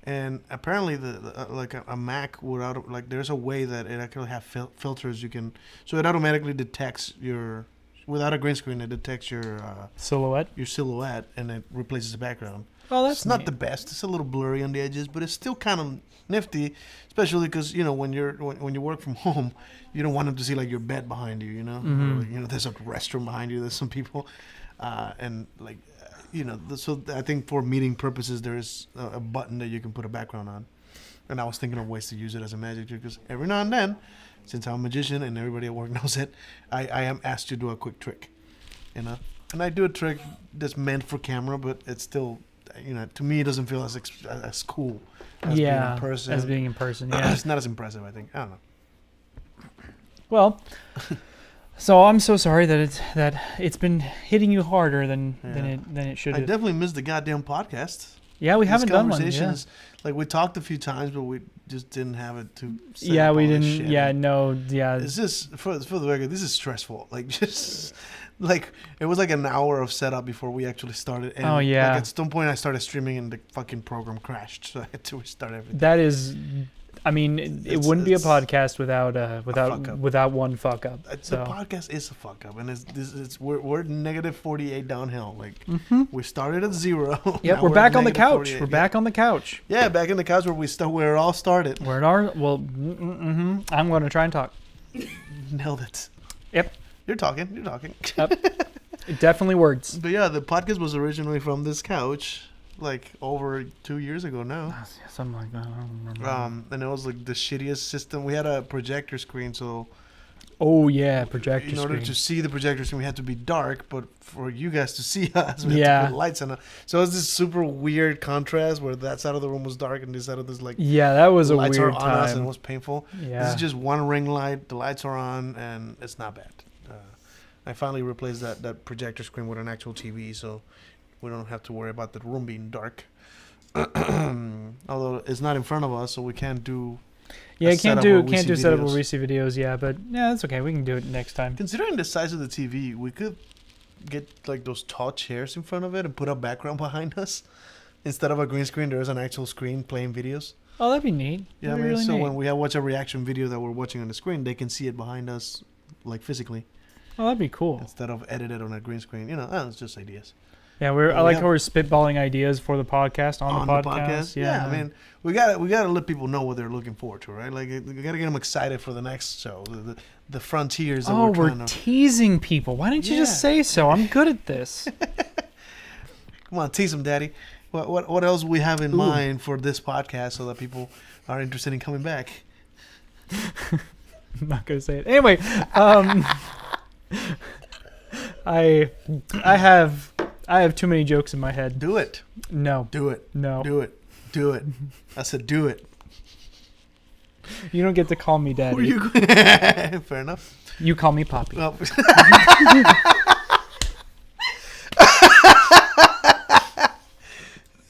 and apparently a Mac would there's a way that it actually have filters you can, so it automatically detects without a green screen, it detects your silhouette and it replaces the background. Oh, that's it's not neat. the best. It's a little blurry on the edges, but it's still kind of nifty, especially because when you work from home, you don't want them to see like your bed behind you. Or, there's a restroom behind you. There's some people, So I think for meeting purposes, there is a button that you can put a background on, and I was thinking of ways to use it as a magic trick because every now and then, since I'm a magician and everybody at work knows it, I am asked to do a quick trick, and I do a trick that's meant for camera, but it's still. To me, it doesn't feel as cool as being in person. As being in person, yeah. It's not as impressive, I think. I don't know. Well, so I'm so sorry that it's been hitting you harder than it should I have. definitely missed the goddamn podcast. Yeah, we These haven't done one. conversations, like we talked a few times, but we just didn't have it to. Yeah, we didn't. Shit. Yeah, no. Yeah. It's just for the record. This is stressful. Like just. Like, it was like an hour of setup before we actually started. And Like, at some point, I started streaming and the fucking program crashed. So I had to restart everything. That is... I mean, it wouldn't be a podcast without one fuck up. The podcast is a fuck up. And we're negative 48 downhill. Like, we started at 0. Yep, we're back on the couch. We're back on the couch. Yeah, back in the couch where it all started. I'm going to try and talk. Nailed it. Yep. You're talking. Yep. Definitely words. But yeah, the podcast was originally from this couch, like over 2 years ago now. Something like that. I don't remember. And it was like the shittiest system. We had a projector screen, so. Oh yeah, projector screen. In order to see the projector screen, we had to be dark, but for you guys to see us, we had to put lights on it. So it was this super weird contrast where that side of the room was dark and this side of this like. Yeah, that was a weird weird lights are time. on us and it was painful. Yeah. This is just one ring light. The lights are on and it's not bad. I finally replaced that projector screen with an actual TV, so we don't have to worry about the room being dark. Although it's not in front of us, so we can't do. Yeah, can't do setup where we see videos. Yeah, but yeah, that's okay. We can do it next time. Considering the size of the TV, we could get like those tall chairs in front of it and put a background behind us instead of a green screen. There is an actual screen playing videos. Oh, that'd be neat. Yeah, that'd be really so neat. when we watch a reaction video that we're watching on the screen, they can see it behind us, like physically. Oh, that'd be cool. Instead of edited on a green screen, it's just ideas. Yeah, I like how we're spitballing ideas for the podcast on the podcast. Yeah, I mean, we gotta let people know what they're looking forward to, right? Like, we gotta get them excited for the next show, the frontiers. That we're teasing people. Why didn't you just say so? I'm good at this. Come on, tease them, Daddy. What else we have in mind for this podcast so that people are interested in coming back? I'm not gonna say it anyway. I have too many jokes in my head. Do it. No. Do it. No. Do it. Do it. I said do it. You don't get to call me Daddy. Who are you? Fair enough. You call me Poppy. Oh.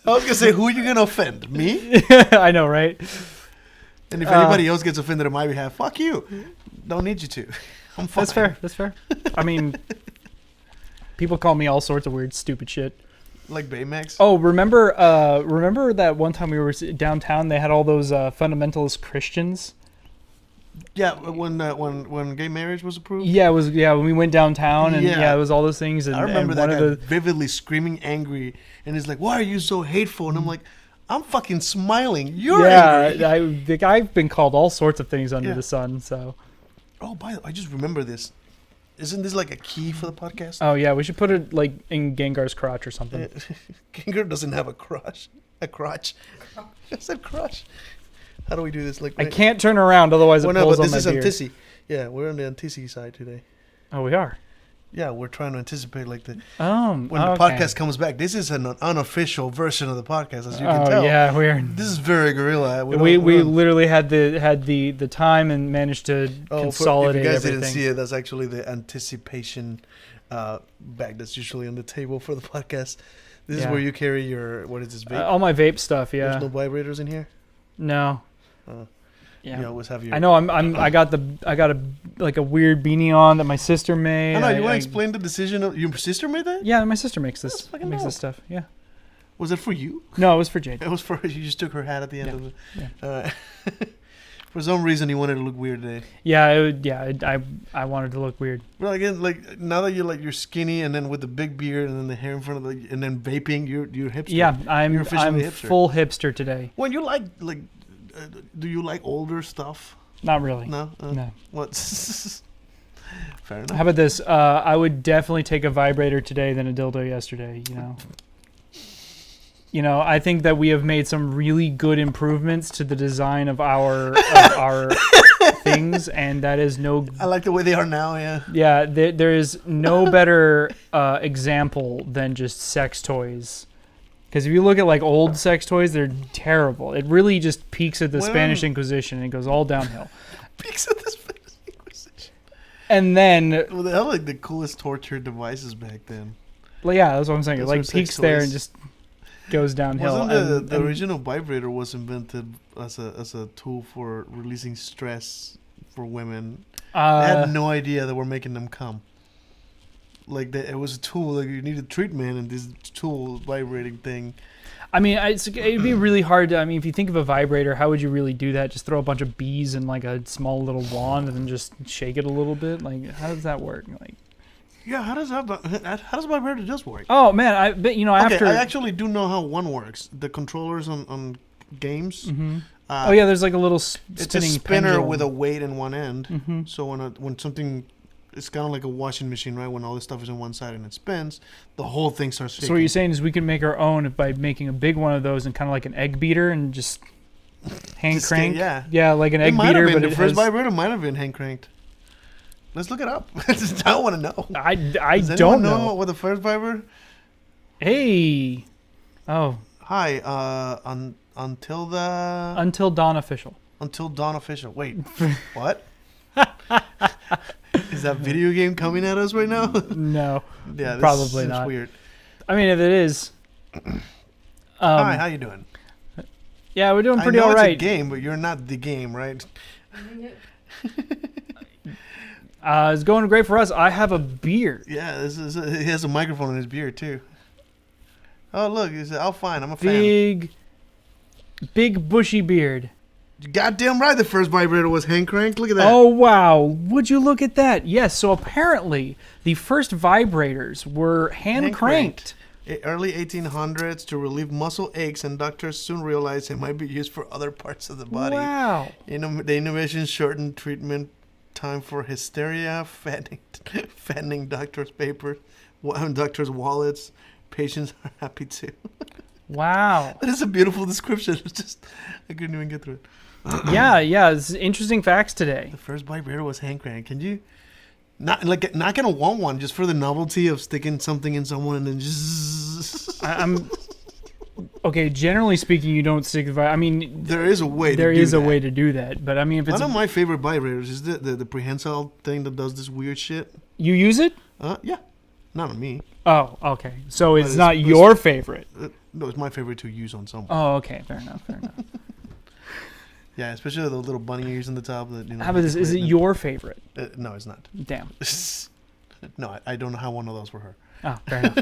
I was gonna say, who are you gonna offend? Me? I know, right? And if anybody else gets offended on my behalf, fuck you. Don't need you to. I'm fine. That's fair. I mean, people call me all sorts of weird, stupid shit. Like Baymax? Oh, remember that one time we were downtown? They had all those fundamentalist Christians Yeah, when gay marriage was approved. Yeah, it was. Yeah, when we went downtown, and Yeah. it was all those things. And I remember and that one guy of the vividly screaming angry, and he's like, "Why are you so hateful?" And I'm like, "I'm fucking smiling. You're angry." I've been called all sorts of things under Yeah. the sun. So. Oh, by the way, I just remember this. Isn't this like a key for the podcast? Oh yeah, we should put it like in Gengar's crotch or something. Gengar doesn't have a crotch. A crotch. I said crotch. How do we do this? Like I can't turn around, otherwise it well, no, pulls but on this my is beard. Antissi. Yeah, we're on the Antissi side today. Oh, we are. Yeah, we're trying to anticipate like the When the podcast comes back. This is an unofficial version of the podcast, as you can Oh tell. yeah, we're. This is very guerrilla. We literally had the time and managed to consolidate if you guys everything. didn't see it, that's actually the anticipation bag that's usually on the table for the podcast. This is Yeah. where you carry your, what is this, vape? All my vape stuff. Yeah. There's no vibrators in here? No. Yeah. You always have your... I know. I got a like a weird beanie on that my sister made. I know. You want to explain the decision of... Your sister made that? Yeah, my sister makes That's this. fucking Makes dope. this stuff. Yeah. Was it for you? No, it was for Jade. It was for her. You just took her hat at the end of it. Yeah. For some reason, you wanted to look weird today. Yeah. I wanted to look weird. Well, again, like now that you're skinny, and then with the big beard, and then the hair in front of the, and then vaping, you're hipster. Yeah, I'm You're officially hipster. full hipster today. When you do you like older stuff? Not really. No. No. What? Fair enough. How about this? I would definitely take a vibrator today than a dildo yesterday. I think that we have made some really good improvements to the design of our things, and that is no. I like the way they are now. Yeah. Yeah, there is no better example than just sex toys. Because if you look at like old sex toys, they're terrible. It really just peaks at the Spanish Inquisition and it goes all downhill. Peaks at the Spanish Inquisition. And then, Well, they had like the coolest torture devices back then. well, yeah, that's what I'm saying. It Those like were sex peaks there toys. and just goes downhill. Wasn't the And- original vibrator was invented as a tool for releasing stress for women? They had no idea that we're making them come. Like it was a tool. Like you needed treatment, and this tool vibrating thing. I mean, it'd be really hard to. I mean, if you think of a vibrator, how would you really do that? Just throw a bunch of bees in like a small little wand and then just shake it a little bit. Like, how does that work? Like, Yeah, how does vibrator just work? oh man, I bet after. I actually do know how one works. The controllers on games. Mm-hmm. Oh yeah, there's like a little spinning It's a spinner pendulum. with a weight in one end. Mm-hmm. So when something, it's kind of like a washing machine, right? When all this stuff is on one side and it spins, the whole thing starts shaking. So what you're saying is we can make our own by making a big one of those and kind of like an egg beater and just hand Just crank. yeah. Like an It egg might have beater, been. but The it first has. vibrator might have been hand cranked. Let's look it up. I want to know. I Does don't anyone know. what the first vibrator? Hey, oh, Hi. Until Dawn official. Until Dawn official. Wait, what? Is that video game coming at us right now? No, Yeah, this probably seems not. weird. I mean, if it is, Hi, how you doing? yeah, we're doing pretty I know all it's a right. game, but you're not the game, right? It's going great for us. I have a beard. Yeah, he has a microphone in his beard too. Oh look, he said, "Oh fine, I'm a fan." Big bushy beard. You're goddamn right. The first vibrator was hand cranked. Look at that. Oh wow! Would you look at that? Yes. So apparently, the first vibrators were hand cranked. Early 1800s to relieve muscle aches, and doctors soon realized it might be used for other parts of the body. Wow. The innovation shortened treatment time for hysteria, fattening doctors' papers, doctors' wallets. Patients are happy too. Wow. That is a beautiful description. It's just I couldn't even get through it. Yeah. It's interesting facts today. The first vibrator was hand crank. Can you not gonna want one just for the novelty of sticking something in someone and then just I'm okay. Generally speaking, you don't stick the. I mean, there is a way. There to do is a that. way to do that, but I mean, if it's one of my favorite vibrators is the prehensile thing that does this weird shit. you use it. Yeah, not on me. Oh, okay. So it's it's- not it's- your favorite. No, it's my favorite to use on someone. Oh, okay. Fair enough. Fair enough. Yeah, especially the little bunny ears on the top. That How about this? Is it your favorite? No, it's not. Damn. No, I don't have one of those for her. Oh, fair enough.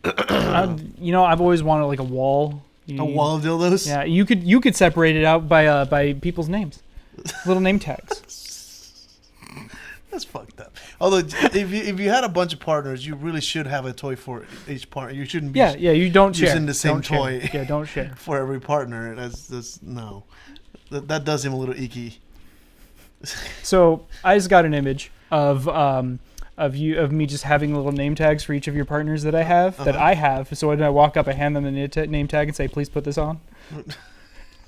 I've always wanted like a wall A wall of dildos? Yeah, you could separate it out by people's names, little name tags. That's fucked up. Although, if you had a bunch of partners, you really should have a toy for each partner. You shouldn't be you don't share. using the same Don't share. toy Yeah, don't share. for every partner. That's no. That does seem a little icky. So I just got an image of me just having little name tags for each of your partners that I have. So when I walk up, I hand them the name tag and say, "Please put this on."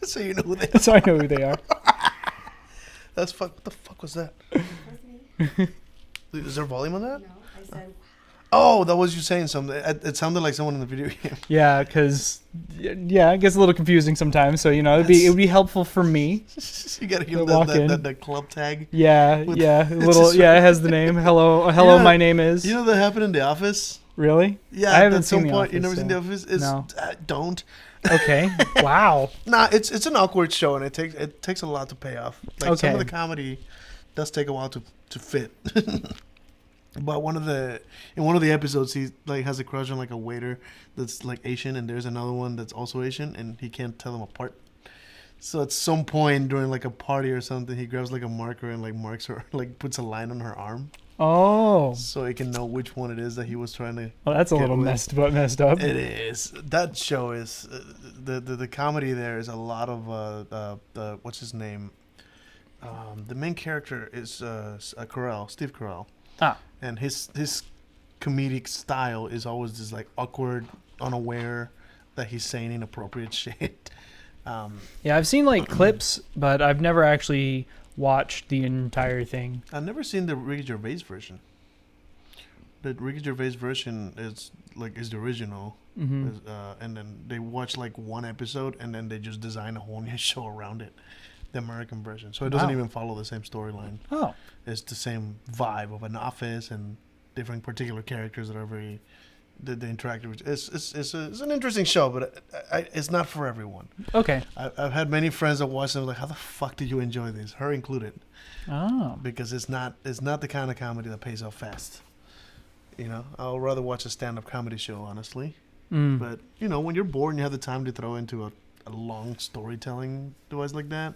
So you know who they are. So I know who they are. That's fuck. What the fuck was that? Is there volume on that? No, I said. Oh, that was you saying something. It sounded like someone in the video game. Yeah, because it gets a little confusing sometimes. So it would be helpful for me. You gotta give that club tag. Yeah, it has the name. Hello, my name is. You know that happened in The Office? Really? Yeah, I haven't at some seen point. The Office, You never seen The Office? No. Don't. Okay. Wow. Nah, it's an awkward show, and it takes a lot to pay off. Like some Okay. of the comedy does take a while to fit. But in one of the episodes, he like has a crush on like a waiter that's like Asian, and there's another one that's also Asian, and he can't tell them apart. So at some point during like a party or something, he grabs like a marker and like marks her, like puts a line on her arm. Oh. So he can know which one it is that he was trying to. Well, that's a little messed up. It is. That show is the comedy. There is a lot of what's his name. The main character is Steve Carell. Ah. And his comedic style is always this like awkward, unaware that he's saying inappropriate shit. Yeah, I've seen like clips, but I've never actually watched the entire thing. I've never seen the Ricky Gervais version. The Ricky Gervais version is the original, and then they watch like one episode, and then they just design a whole new show around it. The American version, so it doesn't even follow the same storyline. Oh, it's the same vibe of an office and different particular characters that are very they interact with. It's an interesting show, but it's not for everyone. Okay. I've had many friends that watch them like, how the fuck did you enjoy this? Her included. Oh. Because it's not the kind of comedy that pays off fast. I'll rather watch a stand-up comedy show, honestly. But when you're bored and you have the time to throw into a long storytelling device like that,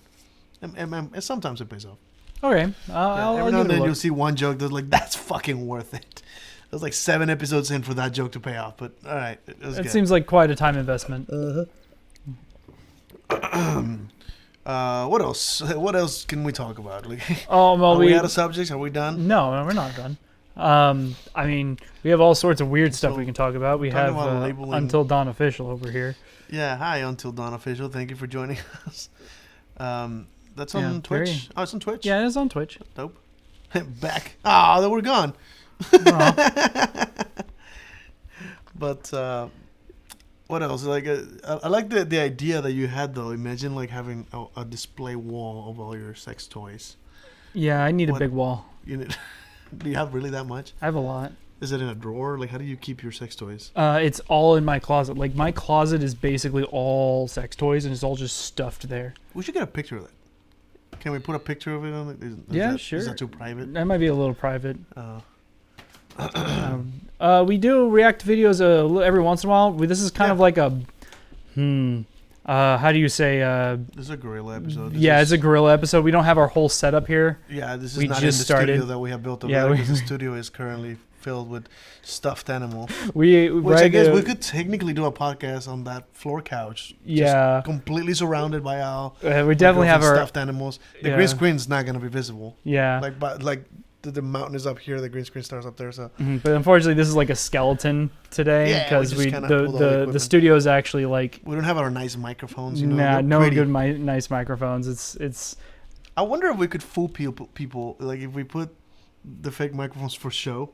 and sometimes it pays off. Okay. Every now and then you'll see one joke that's like, that's fucking worth it. It was like 7 episodes in for that joke to pay off, but all right. It seems like quite a time investment. What else? What else can we talk about? Well, we out of subjects? Are we done? No, we're not done. I mean, we have all sorts of weird stuff we can talk about. We have Until Dawn Official over here. Yeah, hi, Until Dawn Official. Thank you for joining us. That's on Twitch. Oh, it's on Twitch? Yeah, it's on Twitch. Dope. Back. Oh, then we're gone. But what else? Like, I like the idea that you had, though. Imagine like having a display wall of all your sex toys. Yeah, I need a big wall. Do you have really that much? I have a lot. Is it in a drawer? Like, how do you keep your sex toys? It's all in my closet. Like, my closet is basically all sex toys, and it's all just stuffed there. We should get a picture of that. Can we put a picture of it on it? Sure. Is that too private? That might be a little private. We do react to videos every once in a while. This is kind of like a, how do you say? This is a guerrilla episode. It's a guerrilla episode. We don't have our whole setup here. Yeah, this is we not just in the started. studio that we have built up. Yeah, because the studio is currently filled with stuffed animals. Which I guess we could technically do a podcast on that floor couch. Yeah, just completely surrounded by our. We definitely have our stuffed animals. The green screen's not gonna be visible. Yeah, like the mountain is up here. The green screen starts up there. So, but unfortunately, this is like a skeleton today because the studio is actually like we don't have our nice microphones. No good nice microphones. It's. I wonder if we could fool people like if we put the fake microphones for show.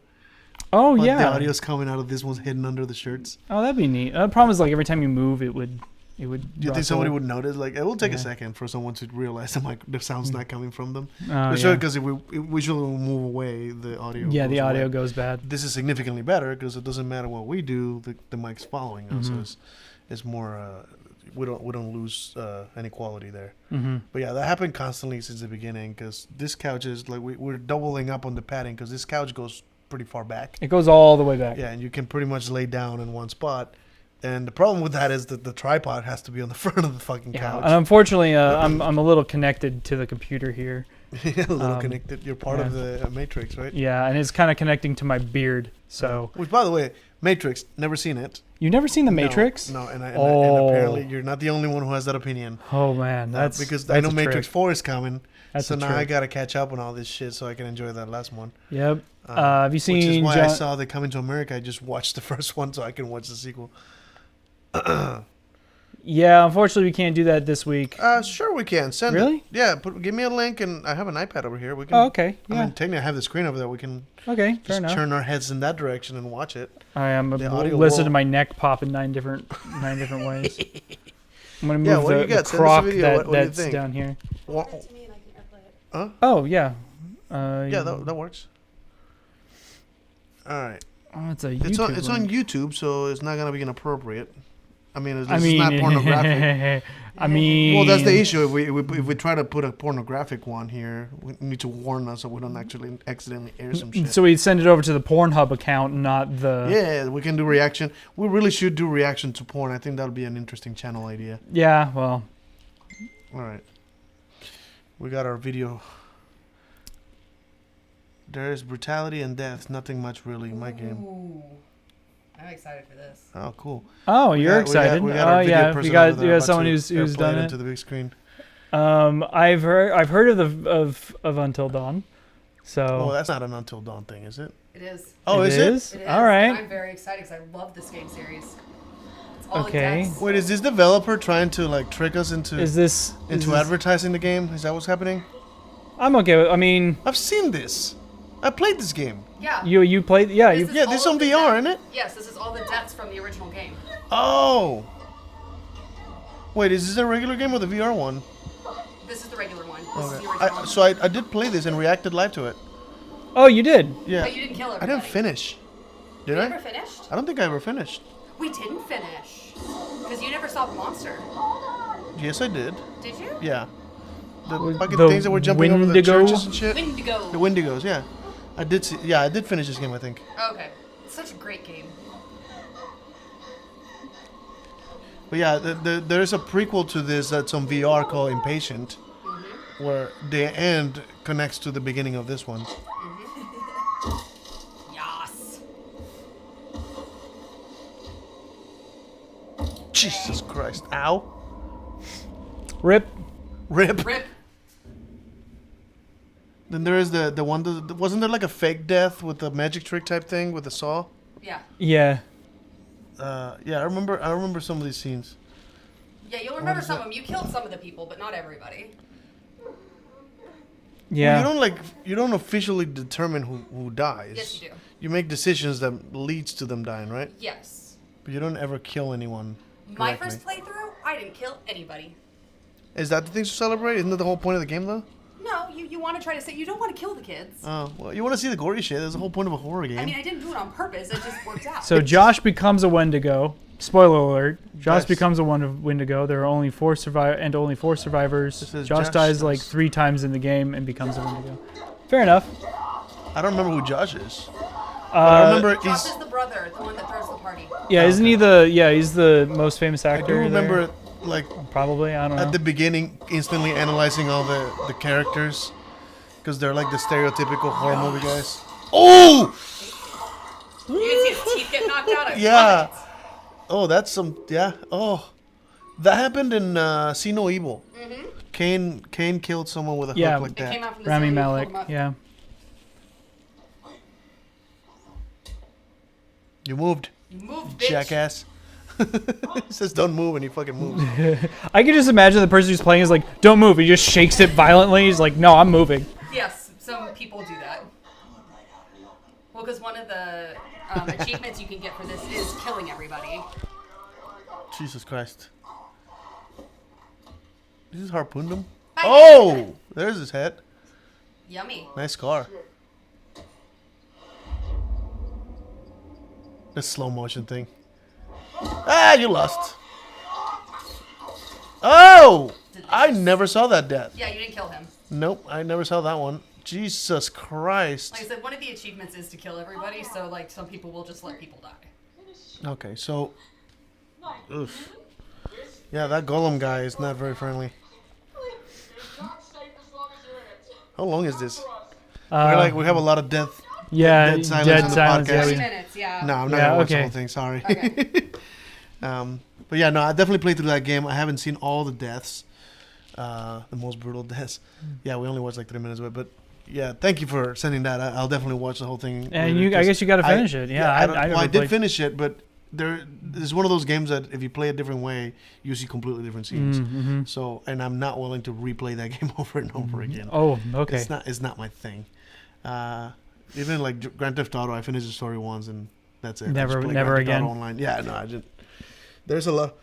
Oh, but yeah. The audio's coming out of this one's hidden under the shirts. Oh, that'd be neat. The problem is, like, every time you move, it would. Do you think somebody would notice? Like, it will take a second for someone to realize the sound's not coming from them. Because if we should move away, the audio. Yeah, the audio goes bad. This is significantly better because it doesn't matter what we do. The mic's following us. So it's more. We don't lose any quality there. But yeah, that happened constantly since the beginning because this couch is like we're doubling up on the padding because this couch goes pretty far back. It goes all the way back. Yeah, and you can pretty much lay down in one spot, And the problem with that is that the tripod has to be on the front of the fucking couch. And unfortunately, I'm a little connected to the computer here. A little connected. You're part of the Matrix, right? Yeah, and it's kind of connecting to my beard. So, which, by the way, Matrix, never seen it. You've never seen the Matrix? No, and apparently you're not the only one who has that opinion. Oh man, that's because I know Matrix 4 is coming. That's so now I gotta catch up on all this shit so I can enjoy that last one. Yep. Have you seen? Which is why I saw the Coming to America. I just watched the first one so I can watch the sequel. Yeah, unfortunately we can't do that this week. Sure we can. Send really? It. Yeah, give me a link, and I have an iPad over here. We can. Oh, okay. Yeah. I mean, technically I have the screen over there. We can. Okay, fair just enough. Turn our heads in that direction and watch it. I am listen to my neck pop in nine different ways. I'm gonna move the crock that's down here. Huh? Oh yeah. Yeah, that works. All right. Oh, it's a YouTube. It's on YouTube, so it's not gonna be inappropriate. I mean, it's not pornographic. I mean, well, that's the issue. If we try to put a pornographic one here, we need to warn us so we don't actually accidentally air some shit. So we send it over to the Pornhub account, not the. Yeah, we can do reaction. We really should do reaction to porn. I think that'll be an interesting channel idea. Yeah, well. All right. We got our video. There is brutality and death. Nothing much really in my game. I'm excited for this. Oh, cool. Oh, you're excited. We got our video person over there you got about someone to who's play done it into the big screen. I've heard of Until Dawn. So. Well, that's not an Until Dawn thing, is it? It is. Oh, is it? It is. All right. I'm very excited because I love this game series. It's all okay. intense. Wait, is this developer trying to like trick us into advertising the game? Is that what's happening? I'm okay with. I mean, I've seen this. I played this game. Yeah. You played? Yeah. This is on VR, isn't it? Yes, this is all the deaths from the original game. Oh. Wait, is this a regular game or the VR one? This is the regular one. This Okay. is the original one. So I did play this and reacted live to it. Oh, you did? Yeah. But you didn't kill I everybody. didn't finish. Did You I? never finished? I don't think I ever finished. We didn't finish. Because you never saw the monster. Yes, I did. Did you? Yeah. The fucking the things that were jumping over the Wendigo? churches and shit. Wendigo. The Wendigos, yeah. I did see. Yeah, I did finish this game, I think. Okay. It's such a great game. But yeah, there is a prequel to this that's on VR called Impatient, where the end connects to the beginning of this one. Yas. Jesus Christ! Ow! Rip. Rip. Rip. Then there is the one that wasn't there like a fake death with the magic trick type thing with the saw? Yeah. Yeah. Yeah, I remember some of these scenes. Yeah, you'll remember some of them. You killed some of the people, but not everybody. Yeah. Well, you don't officially determine who dies. Yes, you do. You make decisions that leads to them dying, right? Yes. But you don't ever kill anyone. My correctly. first playthrough, I didn't kill anybody. Is that the thing to celebrate? Isn't that the whole point of the game, though? No, you want to try to say you don't want to kill the kids. Oh, well, you want to see the gory shit. That's the whole point of a horror game. I mean, I didn't do it on purpose. It just worked out. So Josh becomes a Wendigo. Spoiler alert. Josh Nice. becomes a Wendigo. There are only four survivors. This is Josh Josh dies does. like 3 times in the game and becomes a Wendigo. Fair enough. I don't remember who Josh is. I remember Josh is the brother, the one that throws the party. Yeah, isn't he the? Yeah, he's the most famous I actor. do remember, there. like, Probably. I don't know. at the beginning, instantly analyzing all the characters. Because they're like the stereotypical horror movie guys. Oh! You can see his teeth get knocked out. I Yeah. love it. Oh, that's some. Yeah. Oh. That happened in See No Evil. Mm-hmm. Cain killed someone with a Yeah. hook like It that. came out from the Rami ceiling, Malek. pulled him up. Yeah. You moved, You moved, bitch. jackass. He says don't move and he fucking moves. I can just imagine the person who's playing is like, "Don't move." He just shakes it violently. He's like, "No, I'm moving." Yes, some people do that. Well, because one of the achievements you can get for this is killing everybody. Jesus Christ. This is harpooned him. Bye. Oh! There's his head. Yummy. Nice scar. The slow motion thing. Ah, you lost. Oh! I never saw that death. Yeah, you didn't kill him. Nope, I never saw that one. Jesus Christ. Like I said, one of the achievements is to kill everybody, so like some people will just let people die. Okay, so Oof. Yeah, that golem guy is not very friendly. How long is this? We have a lot of death. Yeah, dead silence dead in the silence. podcast. 30 minutes, yeah. No, I'm not Yeah, gonna watch the okay. whole thing. Sorry. Okay. But yeah, no, I definitely played through that game. I haven't seen all the deaths, the most brutal deaths. Yeah, we only watched like 3 minutes of it, but yeah, thank you for sending that. I'll definitely watch the whole thing. And later, I 'cause guess you got to finish it. Yeah, I never did played- finish it, but there's one of those games that if you play a different way, you see completely different scenes. Mm-hmm. So, and I'm not willing to replay that game over and over again. Oh, okay. It's not my thing. Even like Grand Theft Auto, I finished the story once and that's it. I Never- just play never Grand Theft Auto again? Online. Yeah, no, I didn't. There's a lot.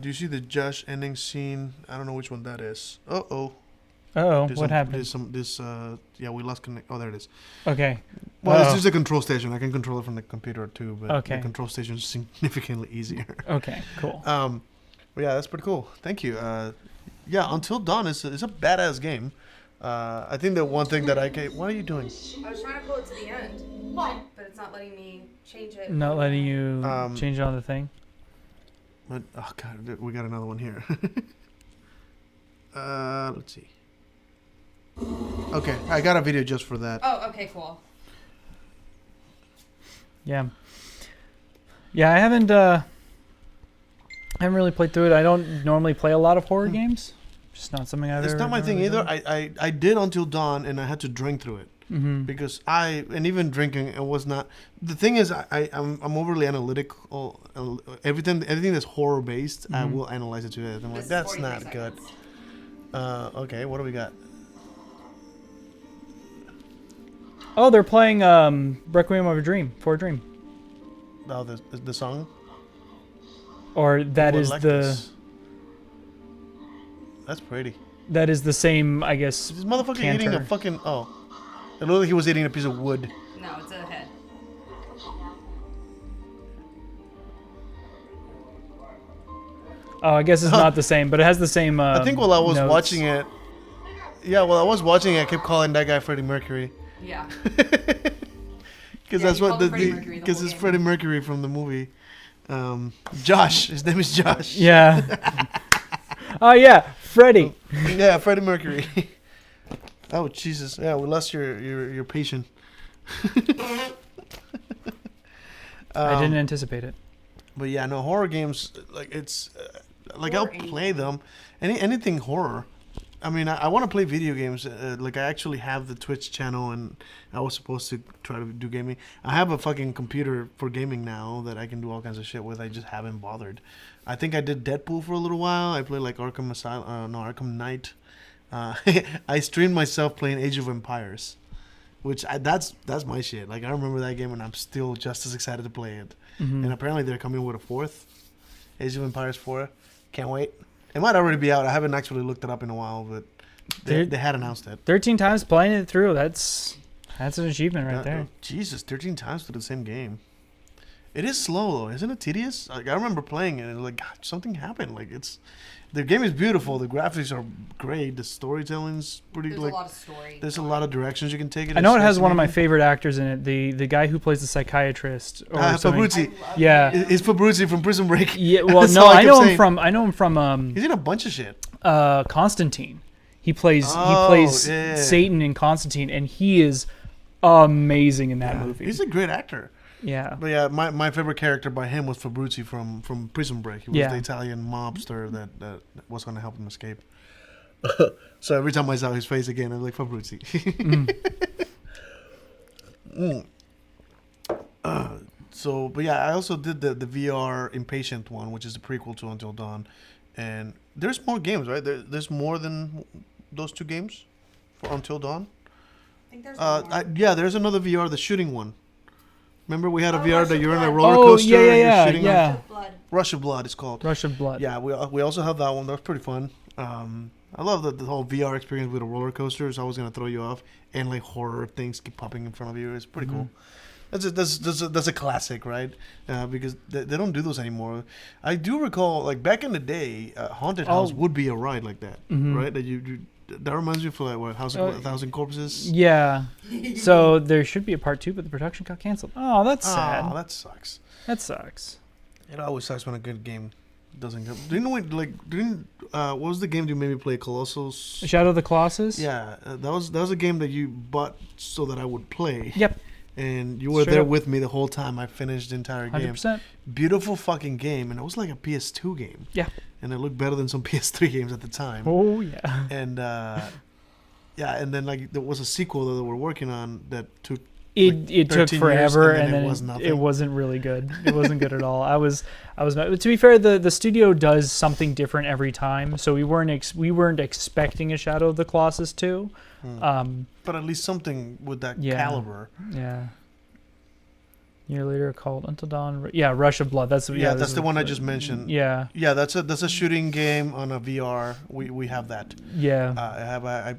Do you see the Josh ending scene? I don't know which one that is. Oh, There's what happened? Yeah, we lost connect. Oh, there it is. Okay. Well, it's Oh. just a control station. I can control it from the computer too, but Okay. the control station is significantly easier. Okay, cool. But yeah, that's pretty cool. Thank you. Yeah, Until Dawn is a badass game. I think the one thing that what are you doing? I was trying to pull it to the end, but it's not letting me change it. Not letting you change it on the thing. But, oh god, we got another one here. Let's see. Okay, I got a video just for that. Oh, okay, cool. Yeah. Yeah, I haven't really played through it. I don't normally play a lot of horror games. Just not something I've It's ever not my thing really either. done. I did Until Dawn, and I had to drink through it Mhm. because and even drinking, it was not. The thing is, I'm overly analytical. Everything that's horror based, I will analyze it to it. I'm like, This is that's 43 not good. seconds. Okay, what do we got? Oh, they're playing Requiem of a Dream for a Dream. Oh, the song. Or that Ooh, I is like the this. That's pretty. that is the same, I guess. This motherfucker eating a canter. fucking It looked like he was eating a piece of wood. No, it's a head. Oh, I guess it's not the same, but it has the same. I think while I was notes. watching it, while I was watching it, I kept calling that guy Freddie Mercury. Yeah. Because Yeah, that's you what called him Freddie Mercury the because whole it's game. Freddie Mercury from the movie. Josh, his name is Josh. Yeah. Oh yeah, Freddie. Yeah, Freddie Mercury. Oh Jesus! Yeah, we lost your patient. I didn't anticipate it. But yeah, no horror games. Like it's like I'll play them. Anything horror. I mean, I want to play video games. Like I actually have the Twitch channel, and I was supposed to try to do gaming. I have a fucking computer for gaming now that I can do all kinds of shit with. I just haven't bothered. I think I did Deadpool for a little while. I played like Arkham Knight. I streamed myself playing Age of Empires, which that's my shit. Like I remember that game, and I'm still just as excited to play it. Mm-hmm. And apparently they're coming with a fourth, Age of Empires 4. Can't wait. It might already be out. I haven't actually looked it up in a while, but they had announced it. 13 times playing it through. That's an achievement right there. Jesus, 13 times for the same game. It is slow though, isn't it tedious? Like I remember playing it, and like God, something happened. Like the game is beautiful. The graphics are great. The storytelling's pretty. There's like a lot of story. there's a lot of directions you can take it. I know it It's has one of my fascinating. favorite actors in it. The guy who plays the psychiatrist. Or something. Fabrizi. Yeah. It's Fabrizi from Prison Break. Yeah. Well, That's no, all I kept know him saying. from. I know him from. He's in a bunch of shit. Constantine. He plays. Oh, he plays yeah. Satan in Constantine, and he is amazing in that movie. He's a great actor. Yeah. But yeah, my favorite character by him was Fabrizi from Prison Break. He was the Italian mobster that was going to help him escape. So every time I saw his face again, I'm like, Fabrizi. But yeah, I also did the VR Impatient one, which is the prequel to Until Dawn. And there's more games, right? There's more than those two games for Until Dawn. I think there's one more. Yeah, there's another VR, the shooting one. Remember we had a VR Rush that of you're in a Blood. roller Oh coaster yeah, and you're yeah, shooting yeah. on- Blood. Rush of Blood it's called. Rush of Blood. Yeah, we also have that one. That was pretty fun. I love the whole VR experience with a roller coaster. It's always gonna throw you off, and like horror things keep popping in front of you. It's pretty cool. That's a classic, right? Because they don't do those anymore. I do recall, like back in the day, Haunted House would be a ride like that, right? That you that reminds me of like what House of 1,000 Corpses. Yeah. So there should be a part 2, but the production got canceled. Oh, that's sad. Oh, that sucks. That sucks. It always sucks when a good game doesn't come. Do you know what? What was the game you made me play? Colossals. Shadow of the Colossus. Yeah, that was a game that you bought so that I would play. Yep. And you were Straight there up. with me the whole time. I finished the entire game. 100%. Beautiful fucking game, and it was like a PS2 game. Yeah. And it looked better than some PS3 games at the time. Oh yeah. And and then like there was a sequel that they were working on that took. It took 13 forever, years, and then it was nothing. it wasn't really good. It wasn't good at all. I was. To be fair, the studio does something different every time, so we weren't expecting a Shadow of the Colossus 2. But at least something with that caliber. Yeah. Year later, called Until Dawn. Yeah, Rush of Blood. That's the one I just mentioned. Yeah. Yeah, that's a shooting game on a VR. We have that. Yeah.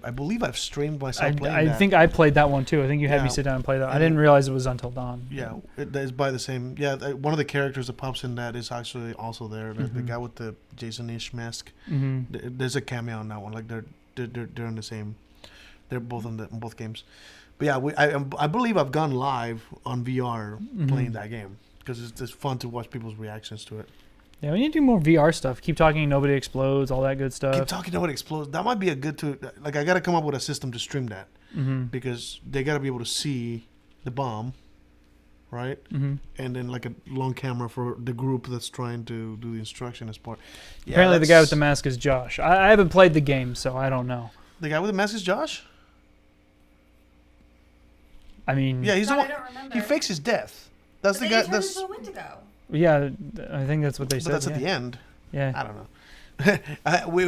I believe I've streamed myself playing I that. think I played that one too. I think you had me Yeah. sit down and play that. I didn't realize it was Until Dawn. Yeah, it is by the same. Yeah, one of the characters that pops in that is actually also there. The guy with the Jason-ish mask. Mm-hmm. There's a cameo on that one. Like they're in the same. They're both in both games. But yeah, I believe I've gone live on VR playing that game because it's fun to watch people's reactions to it. Yeah, we need to do more VR stuff. Keep talking, nobody explodes, all that good stuff. Keep talking, nobody explodes. That might be a good like. I got to come up with a system to stream that because they got to be able to see the bomb, right? And then like a long camera for the group that's trying to do the instruction as part. Yeah, apparently, the guy with the mask is Josh. I haven't played the game, so I don't know. The guy with the mask is Josh. I mean, yeah, he's the God, one. I don't remember. He fakes his death. That's But the then guy. he turned That's into a Wendigo. yeah, I think that's what they but said. that's yeah. at the end. Yeah. I don't know.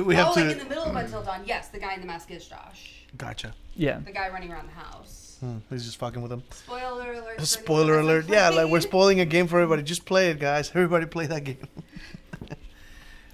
we have to. Like in the middle of Until Dawn, yes, the guy in the mask is Josh. Gotcha. Yeah. The guy running around the house. He's just fucking with him. Spoiler alert. for Spoiler anyone alert. that's Yeah, playing like we're it. spoiling a game for everybody. Just play it, guys. Everybody play that game.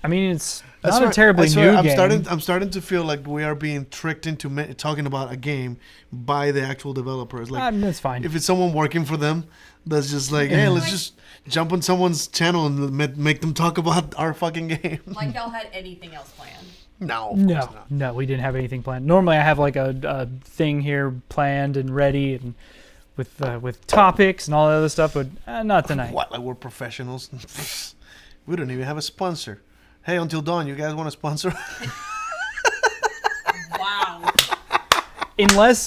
I mean, it's I not swear- a terribly I swear, new I'm game. I'm starting to feel like we are being tricked into talking about a game by the actual developers. Like, That's fine. if it's someone working for them, that's just like, hey, let's just jump on someone's channel and make them talk about our fucking game. Like y'all had anything else planned. No, of course not. No, we didn't have anything planned. Normally, I have like a thing here planned and ready, and with topics and all that other stuff, but not tonight. What? Like we're professionals? We don't even have a sponsor. Hey, Until Dawn, you guys want to sponsor? Wow. Unless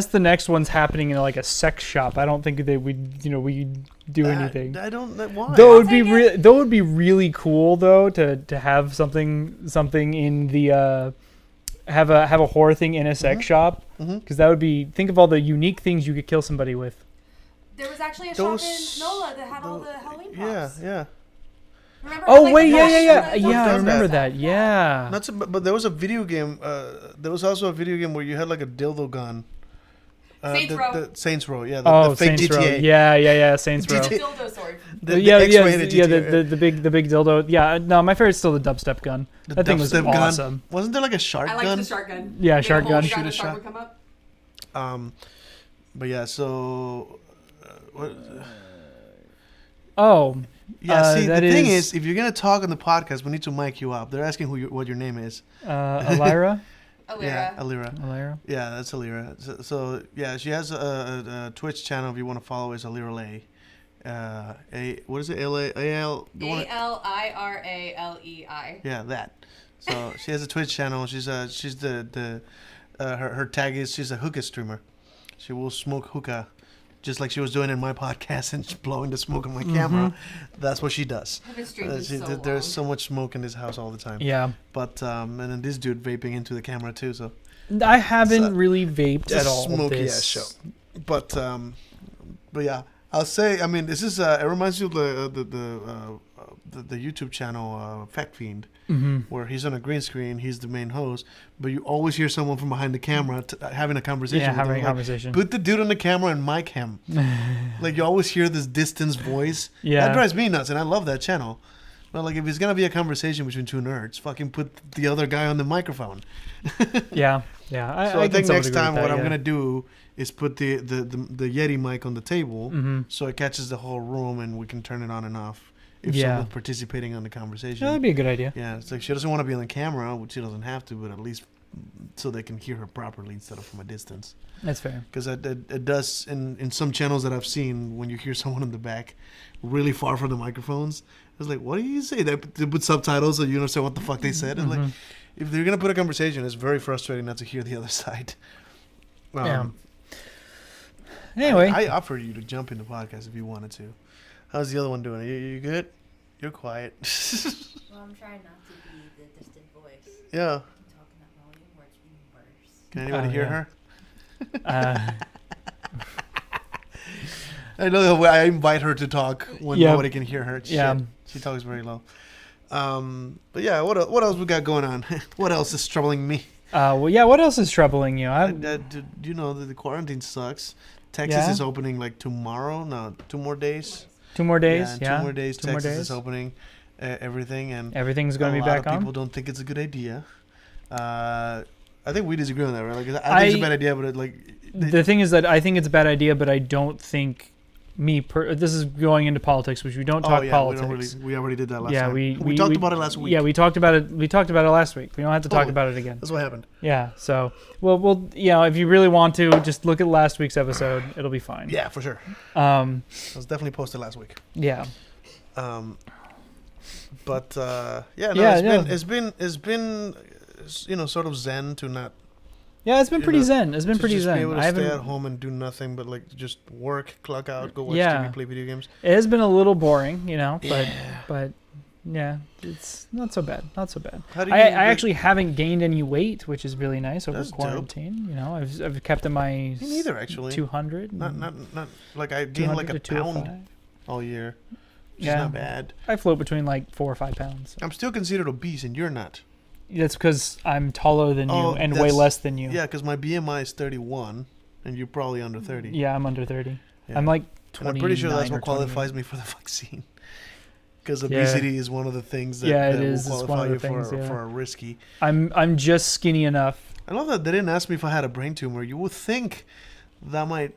the next one's happening in like a sex shop, I don't think we do anything. I don't. Why? Though it would be really cool though to have something in the have a horror thing in a sex shop, because that would be, think of all the unique things you could kill somebody with. There was actually a shop in NOLA that had all the Halloween props. Yeah. Remember, Oh like, wait, the yeah. fashion Yeah, I does remember that. that. Yeah. But there was a video game. There was also a video game where you had like a dildo gun. Saints Row. The Saints Row, yeah. The fake Saints Row. GTA. Yeah, Saints Row. The dildo sword. The X-rated GTA. The big dildo. Yeah, no, my favorite's still the dubstep gun. The That thing was dubstep gun. awesome. Wasn't there like a shark I gun? liked the shark gun. Yeah, shark gun. Shoot Shoot a a shark shot. would come up. But yeah, so. Oh. Yeah, see, the that thing is- is, if you're gonna talk on the podcast, we need to mic you up. They're asking what your name is. Elira. Yeah, Alira. Elira. Yeah, that's Alira. So yeah, she has a Twitch channel. If you want to follow, it's Alira Lay. What is it? A-L? ALIRALEI. Yeah, that. So she has a Twitch channel. She's the her tag is she's a hookah streamer. She will smoke hookah, just like she was doing in my podcast and blowing the smoke on my camera. That's what she does. I haven't streamed in so long. There's so much smoke in this house all the time. Yeah. But and then this dude vaping into the camera too. So I haven't It's a- really vaped it's at a all. smoky this. ass show. But yeah, I'll say. I mean, this is it reminds you of the YouTube channel Fact Fiend, where he's on a green screen. He's the main host, but you always hear someone from behind the camera having a conversation. Yeah, with having him. a Like, conversation. put the dude on the camera and mic him. Like you always hear this distance voice. Yeah. That drives me nuts, and I love that channel. But like, if it's gonna be a conversation between two nerds, fucking put the other guy on the microphone. Yeah. So I I think can next somewhat agree time with what that, I'm yeah. gonna do is put the Yeti mic on the table, so it catches the whole room and we can turn it on and off if Yeah. someone's participating on the conversation. Yeah, that'd be a good idea. Yeah, it's like she doesn't want to be on the camera, which she doesn't have to, but at least so they can hear her properly instead of from a distance. That's fair. Because it does in some channels that I've seen, when you hear someone in the back really far from the microphones, it's like, what do you say? They put subtitles so you understand what the fuck they said. And like, if they're gonna put a conversation, it's very frustrating not to hear the other side. Yeah. Anyway, I offered you to jump in the podcast if you wanted to. How's the other one doing? You good? You're quiet. Well, I'm trying not to be the distant voice. Yeah. I'm talking that volume where it's even worse. Can anybody hear her? Uh, I know that I invite her to talk when nobody can hear her. Yeah. Shit. She talks very low. But yeah, what else we got going on? What else is troubling me? well, yeah. What else is troubling you? Do you know that the quarantine sucks? Texas is opening like tomorrow. No, 2 more days. 2 more days. Yeah, 2 more days. 2 more Texas days. is opening everything, and Everything's going to be back on. People don't think it's a good idea. I think we disagree on that, right? Like, I think it's a bad idea, but the thing is that I think it's a bad idea, but I don't think this is going into politics, which we don't talk politics. We already did that last yeah, time. we talked about it last week. Yeah, we talked about it. We talked about it last week. We don't have to talk about it again. That's what happened. Yeah. So, we'll if you really want to, just look at last week's episode. It'll be fine. Yeah, for sure. It was definitely posted last week. Yeah. But it's been sort of zen to not. Yeah, it's been pretty zen. It's been pretty zen. Be able to stay at home and do nothing but like just work, clock out, go watch TV, play video games. It has been a little boring, but yeah, it's not so bad. Not so bad. I actually haven't gained any weight, which is really nice over quarantine. Dope. I've kept in my me neither, actually 200. Not like I gained like a pound all year. Which is not bad. I float between like 4 or 5 pounds. I'm still considered obese, and you're not. That's because I'm taller than you and way less than you. Yeah, because my BMI is 31, and you're probably under 30. Yeah, I'm under 30. Yeah. I'm like 29. I'm pretty sure that's what qualifies me for the vaccine. Because obesity is one of the things that will qualify you for a risky. I'm just skinny enough. I love that they didn't ask me if I had a brain tumor. You would think that might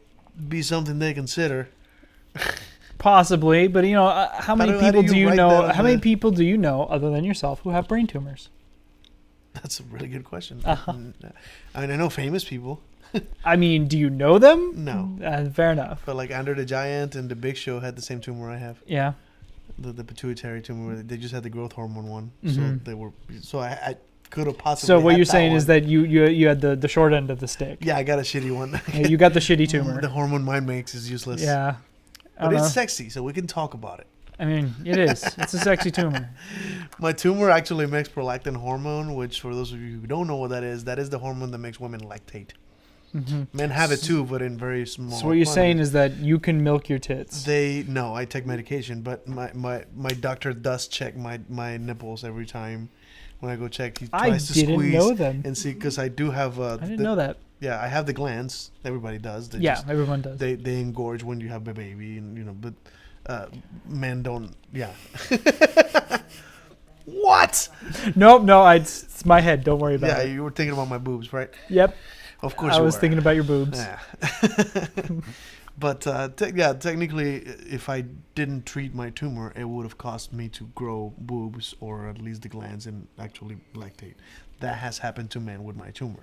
be something they consider. Possibly, but how many people do you know? How many people do you know other than yourself who have brain tumors? That's a really good question. I mean, I know famous people. I mean, do you know them? No. Fair enough. But like Andre the Giant and the Big Show had the same tumor I have. Yeah. The pituitary tumor. They just had the growth hormone one. Mm-hmm. So I could have possibly. So what you're saying is that you had the short end of the stick. Yeah, I got a shitty one. Yeah, you got the shitty tumor. The hormone mine makes is useless. Yeah. But it's sexy, so we can talk about it. I mean, it is. It's a sexy tumor. My tumor actually makes prolactin hormone, which for those of you who don't know what that is the hormone that makes women lactate. Mm-hmm. Men have it too, but in very small. So what you're saying is that you can milk your tits. No, I take medication, but my doctor does check my nipples every time when I go check. He tries to squeeze know them. and see, because I do have. I didn't know that. Yeah, I have the glands. Everybody does. Everyone does. They engorge when you have a baby, and but. Men don't. Yeah. What? No. It's my head. Don't worry about it. Yeah, you were thinking about my boobs, right? Yep. Of course. I was thinking about your boobs. Yeah. But technically, if I didn't treat my tumor, it would have caused me to grow boobs or at least the glands and actually lactate. That has happened to men with my tumor.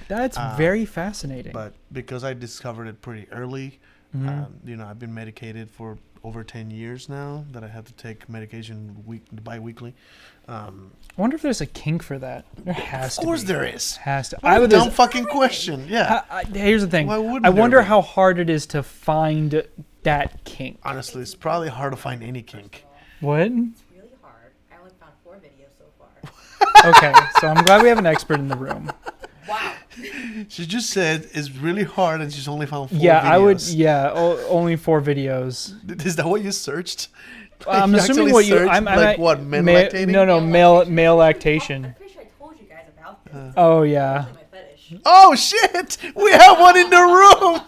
That's very fascinating. But because I discovered it pretty early, I've been medicated for over 10 years now that I have to take medication bi-weekly. I wonder if there's a kink for that. There has to be. Of course there is. Has to. What a dumb fucking question. Yeah. Here's the thing. Why wouldn't I there wonder be? how hard it is to find that kink. Honestly, it's probably hard to find any kink. What? It's really hard. I only found 4 videos so far. Okay, so I'm glad we have an expert in the room. Wow. She just said it's really hard and she's only found 4 videos. Yeah, I would. Yeah, only 4 videos. Is that what you searched? I'm You assuming actually what you. searched, I'm like what, men lactating? No, male lactation. I'm pretty sure I told you guys about this. Oh yeah. It's my fetish. Oh shit! We have one in the room.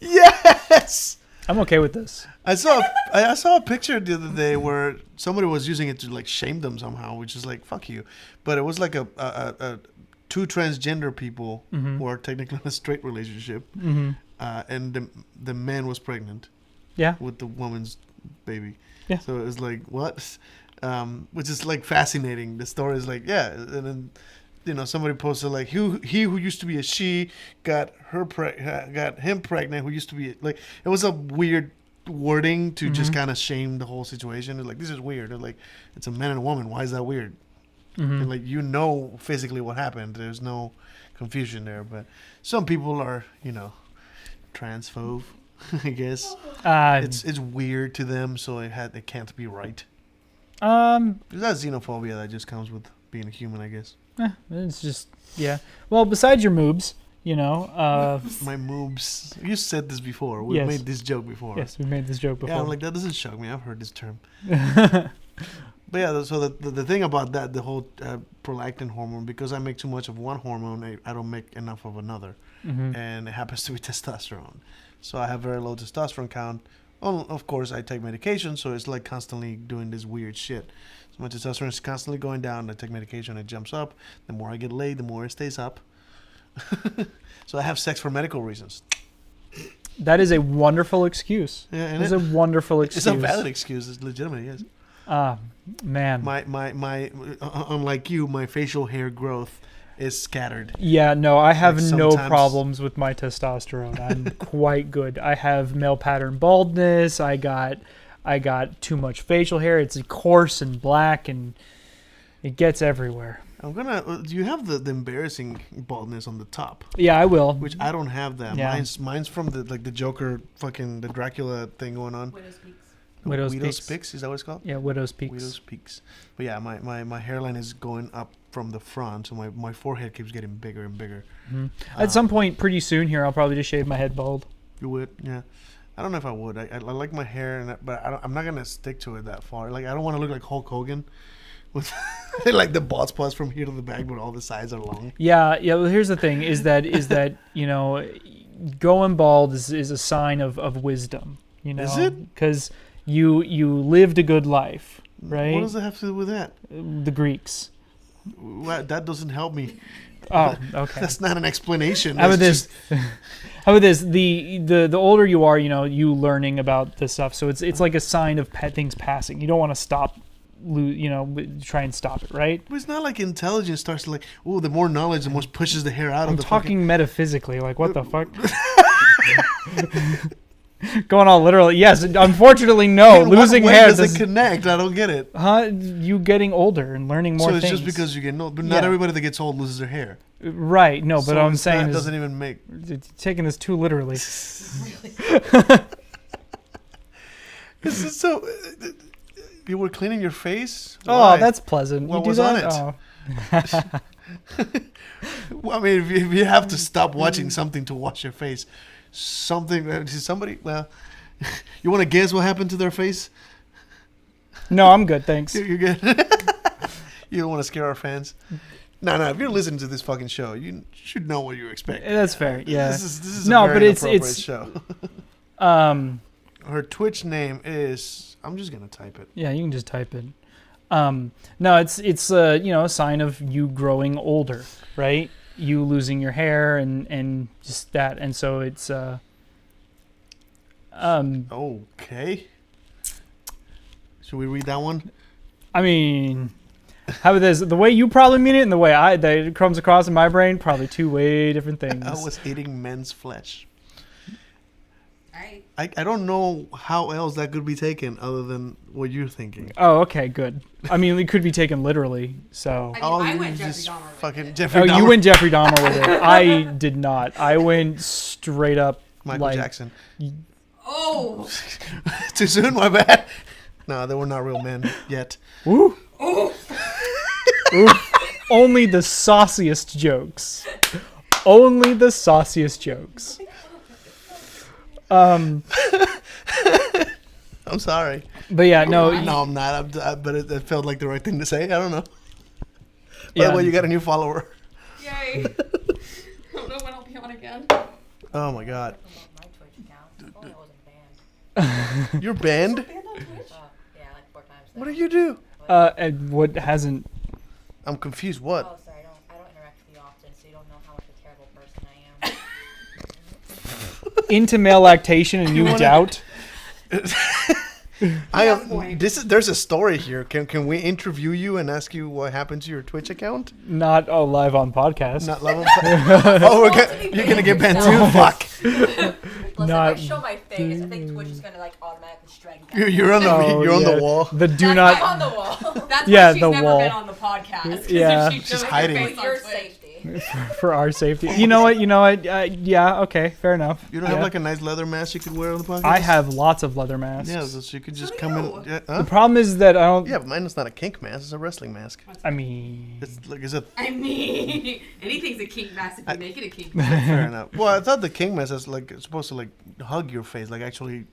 Yes. I'm okay with this. I saw a picture the other day where somebody was using it to like shame them somehow, which is like fuck you. But it was like a 2 transgender people who are technically in a straight relationship, and the man was pregnant. Yeah. With the woman's baby. Yeah. So it was like what? which is like fascinating. The story is like, yeah, and then somebody posted like he who used to be a she got him pregnant, who used to be like, it was a weird wording to just kind of shame the whole situation. It's like, this is weird. They're like, it's a man and a woman. Why is that weird? And like, physically what happened. There's no confusion there. But some people are, transphobe, I guess. It's weird to them, so it can't be right. That's xenophobia that just comes with being a human, I guess. It's just, yeah. Well, besides your moobs, my moobs. You said this before. We've made this joke before. Yes, we've made this joke before. Yeah, I'm like, that doesn't shock me. I've heard this term. But yeah, so the thing about that, the whole prolactin hormone, because I make too much of one hormone, I don't make enough of another. And it happens to be testosterone. So I have very low testosterone count. Well, of course, I take medication, so it's like constantly doing this weird shit. So my testosterone is constantly going down. I take medication, it jumps up. The more I get laid, the more it stays up. So I have sex for medical reasons. That is a wonderful excuse. Yeah, it's a wonderful excuse. It's a valid excuse. It's legitimate, yes. Man. My unlike you, my facial hair growth is scattered. Yeah, no, I have no problems with my testosterone. I'm quite good. I have male pattern baldness. I got too much facial hair. It's coarse and black, and it gets everywhere. Do you have the embarrassing baldness on the top? Yeah, I will. Which I don't have that. Yeah. Mine's from the Joker, fucking the Dracula thing going on. Widow's Peaks. Widow's Peaks, is that what it's called? Yeah, Widow's Peaks. Widow's Peaks. But yeah, my hairline is going up from the front, so my forehead keeps getting bigger and bigger. At some point, pretty soon here, I'll probably just shave my head bald. You would, yeah. I don't know if I would. I like my hair, but I'm not gonna stick to it that far. Like, I don't want to look like Hulk Hogan, with like the bald spots from here to the back, but all the sides are long. Yeah. Well, here's the thing: is that going bald is a sign of wisdom. Is it? Because you lived a good life, right? What does it have to do with that? The Greeks. Well, that doesn't help me. Oh, okay. That's not an explanation. How about this? How about this? The older you are, you learning about this stuff. So it's like a sign of things passing. You don't want to stop, try and stop it, right? But it's not like intelligence starts to the more knowledge, the more pushes the hair out of the talking metaphysically, like what the fuck? Going all literally. Yes, unfortunately, no. Losing hair doesn't connect. I don't get it. You getting older and learning more things. So it's just because you get old. But not everybody that gets old loses their hair. Right. No, but I'm saying it doesn't even make... Taking this too literally. This is so... You were cleaning your face? Why? Oh, that's pleasant. What you do was that? on it? Well, I mean, if you have to stop watching something to wash your face, somebody, well, you want to guess what happened to their face? No, I'm good, thanks. You're good. You don't want to scare our fans? No, if you're listening to this fucking show, you should know what you're expecting. That's fair, yeah. This is a very inappropriate show. Her Twitch name is... I'm just going to type it. Yeah, you can just type it. No, it's a sign of you growing older, right? You losing your hair and just that, and so it's okay. Should we read that one? I mean, how about this? The way you probably mean it and the way that it comes across in my brain, probably two way different things. I was eating men's flesh. Right. I don't know how else that could be taken other than what you're thinking. Oh, okay, good. I mean, it could be taken literally. So. I went Jeffrey Dahmer with it. Jeffrey Dahmer. You went Jeffrey Dahmer with it. I did not. I went straight up Michael Jackson. Oh. Too soon? My bad. No, they were not real men yet. Woo. Only the sauciest jokes. Only the sauciest jokes. I'm sorry. But yeah, no. No, I'm not. But it felt like the right thing to say. I don't know. By the way, you got a new follower. Yay. I don't know when I'll be on again. Oh my god. My Twitch account. If only I wasn't banned. You're banned? Yeah, like 4 times. What do you do? And what hasn't... I'm confused. What? Oh, sorry. I don't interact with you often, so you don't know how much a terrible person I am. Into male lactation and you doubt? There's a story here. Can we interview you and ask you what happened to your Twitch account? Not live on podcast. Not live on podcast. You're gonna get banned too. Fuck. Listen, if I show my face, I think Twitch is gonna like automatically strike me. You're on the wall. The do I'm not. on the wall. That's Yeah, why she's the never wall. been on the podcast. Yeah. If she She's shows hiding. Her face on Your Twitch. safety. For our safety. You know what? Yeah. Okay. Fair enough. You don't have like a nice leather mask you could wear on the podcast? I have lots of leather masks. Yeah, so you could just So come do in. you. Yeah, The problem is that I don't. yeah, but mine is not a kink mask. It's a wrestling mask. I mean, It's like, is it I mean, anything's a kink mask if you make it a kink mask. fair enough? Well, I thought the king mask is like supposed to like hug your face, like actually.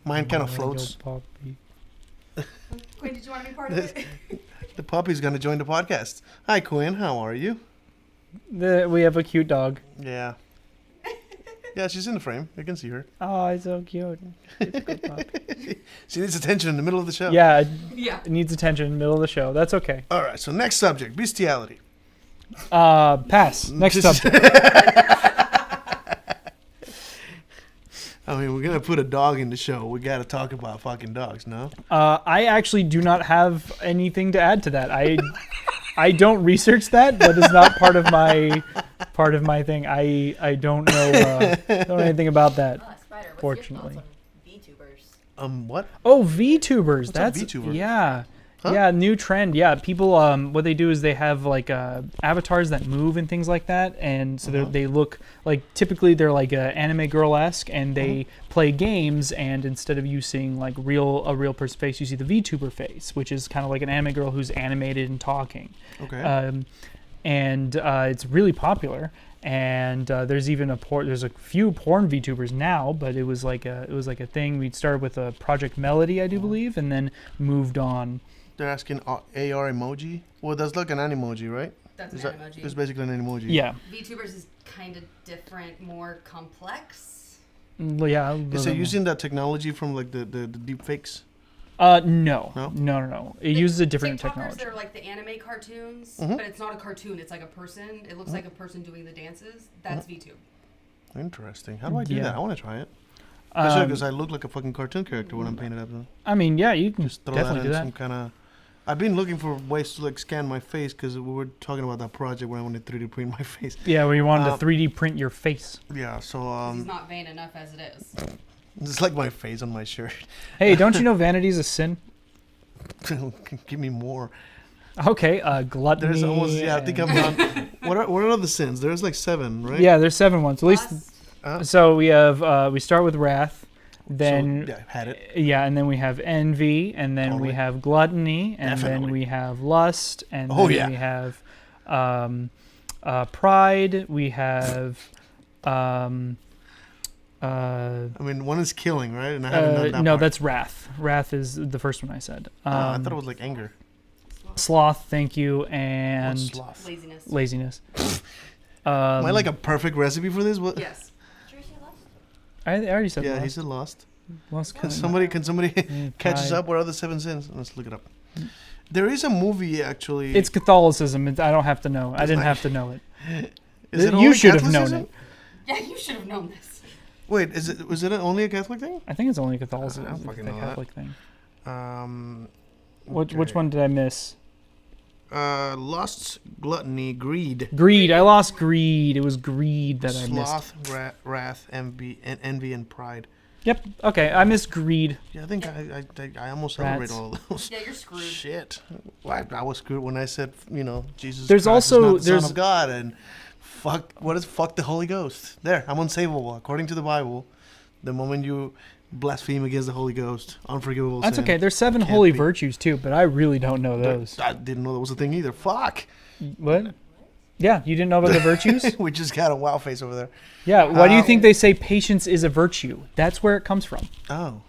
Mine kind of floats. Puppy. Quinn, did you want to be part of it? The puppy's gonna join the podcast. Hi, Quinn. How are you? We have a cute dog. Yeah. Yeah, she's in the frame. I can see her. Oh, it's so cute. It's a good puppy. She needs attention in the middle of the show. Yeah, Yeah. it needs attention in the middle of the show. That's okay. All right. So next subject: bestiality. Pass. Next subject. I mean, we're gonna put a dog in the show. We gotta talk about fucking dogs, no? I actually do not have anything to add to that. I don't research that. That is not part of my thing. I don't know anything about that. Spider, what's Fortunately. your thoughts on VTubers? What? Oh, VTubers. What's a That's VTuber? Yeah. Huh? Yeah, new trend. Yeah, people what they do is they have like avatars that move and things like that, and so they look like typically they're like anime girl-esque, and they play games, and instead of you seeing like a real person face, you see the VTuber face, which is kind of like an anime girl who's animated and talking. Okay. And it's really popular. And there's even there's a few porn VTubers now, but it was like a thing. We started with a Project Melody, I do believe, and then moved on. They're asking AR emoji. Well, that's like an emoji, right? That's Is an that- emoji. It's basically an emoji. Yeah. VTubers is kind of different, more complex. Yeah. Is it using that technology from like the deep fakes? No. It uses a different TikTokers, technology. they're like the anime cartoons, but it's not a cartoon. It's like a person. It looks like a person doing the dances. That's VTube. Interesting. How do I do Yeah. that? I want to try it. Especially because I look like a fucking cartoon character when I'm painted up. Though. I mean, yeah, you can Throw definitely that do in that. some kind of. I've been looking for ways to like scan my face because we were talking about that project where I wanted 3D print my face. Yeah, where you wanted to 3D print your face. Yeah, so He's not vain enough as it is. it's like my face on my shirt. Hey, don't you know vanity is a sin? Give me more. Okay, gluttony. There's almost I think I'm on. What are the sins? There's like 7, right? Yeah, there's 7 ones. At least. Lust. So we have we start with wrath, then So, yeah, had it. yeah, and then we have envy, and then Totally. we have gluttony, and Definitely. then we have lust, and Oh, then yeah. we have pride. We have I mean, one is killing, right? And I haven't done that no, part. that's wrath. Wrath is the first one I said. I thought it was like anger. Sloth, thank you, and What's sloth? Laziness. laziness. Am I like a perfect recipe for this? What? Yes. Did you say Lust? I already said Yeah, he lust. said lost. Lust Can kind somebody catch us pride. up? What are the 7 sins? Let's look it up. There is a movie actually. It's Catholicism. I don't have to know. I didn't like- have to know it. Is it You only should have known Catholicism? it. Yeah, you should have known this. Wait, was it only a Catholic thing? I think it's only Catholicism. I don't It's fucking the know that. Catholic thing. Which Okay. one did I miss? Lust, gluttony, greed, Greed. I lost greed. It was greed that I missed. sloth, wrath, envy, and pride. Yep. Okay. I missed greed. Yeah, I think I almost Rats. celebrate all of those. Yeah, you're screwed. Shit. Well, I was screwed when I said, Jesus There's Christ also- is not the there's- Son of God and fuck the Holy Ghost. There, I'm unsavable. According to the Bible, the moment you blaspheme against the Holy Ghost, unforgivable That's sin. okay. There's 7 Can't holy be. virtues too, but I really don't know those. I didn't know that was a thing either. Fuck. What? Yeah, you didn't know about the virtues? We just got a wow face over there. Yeah. Why do you think they say patience is a virtue? That's where it comes from. Oh.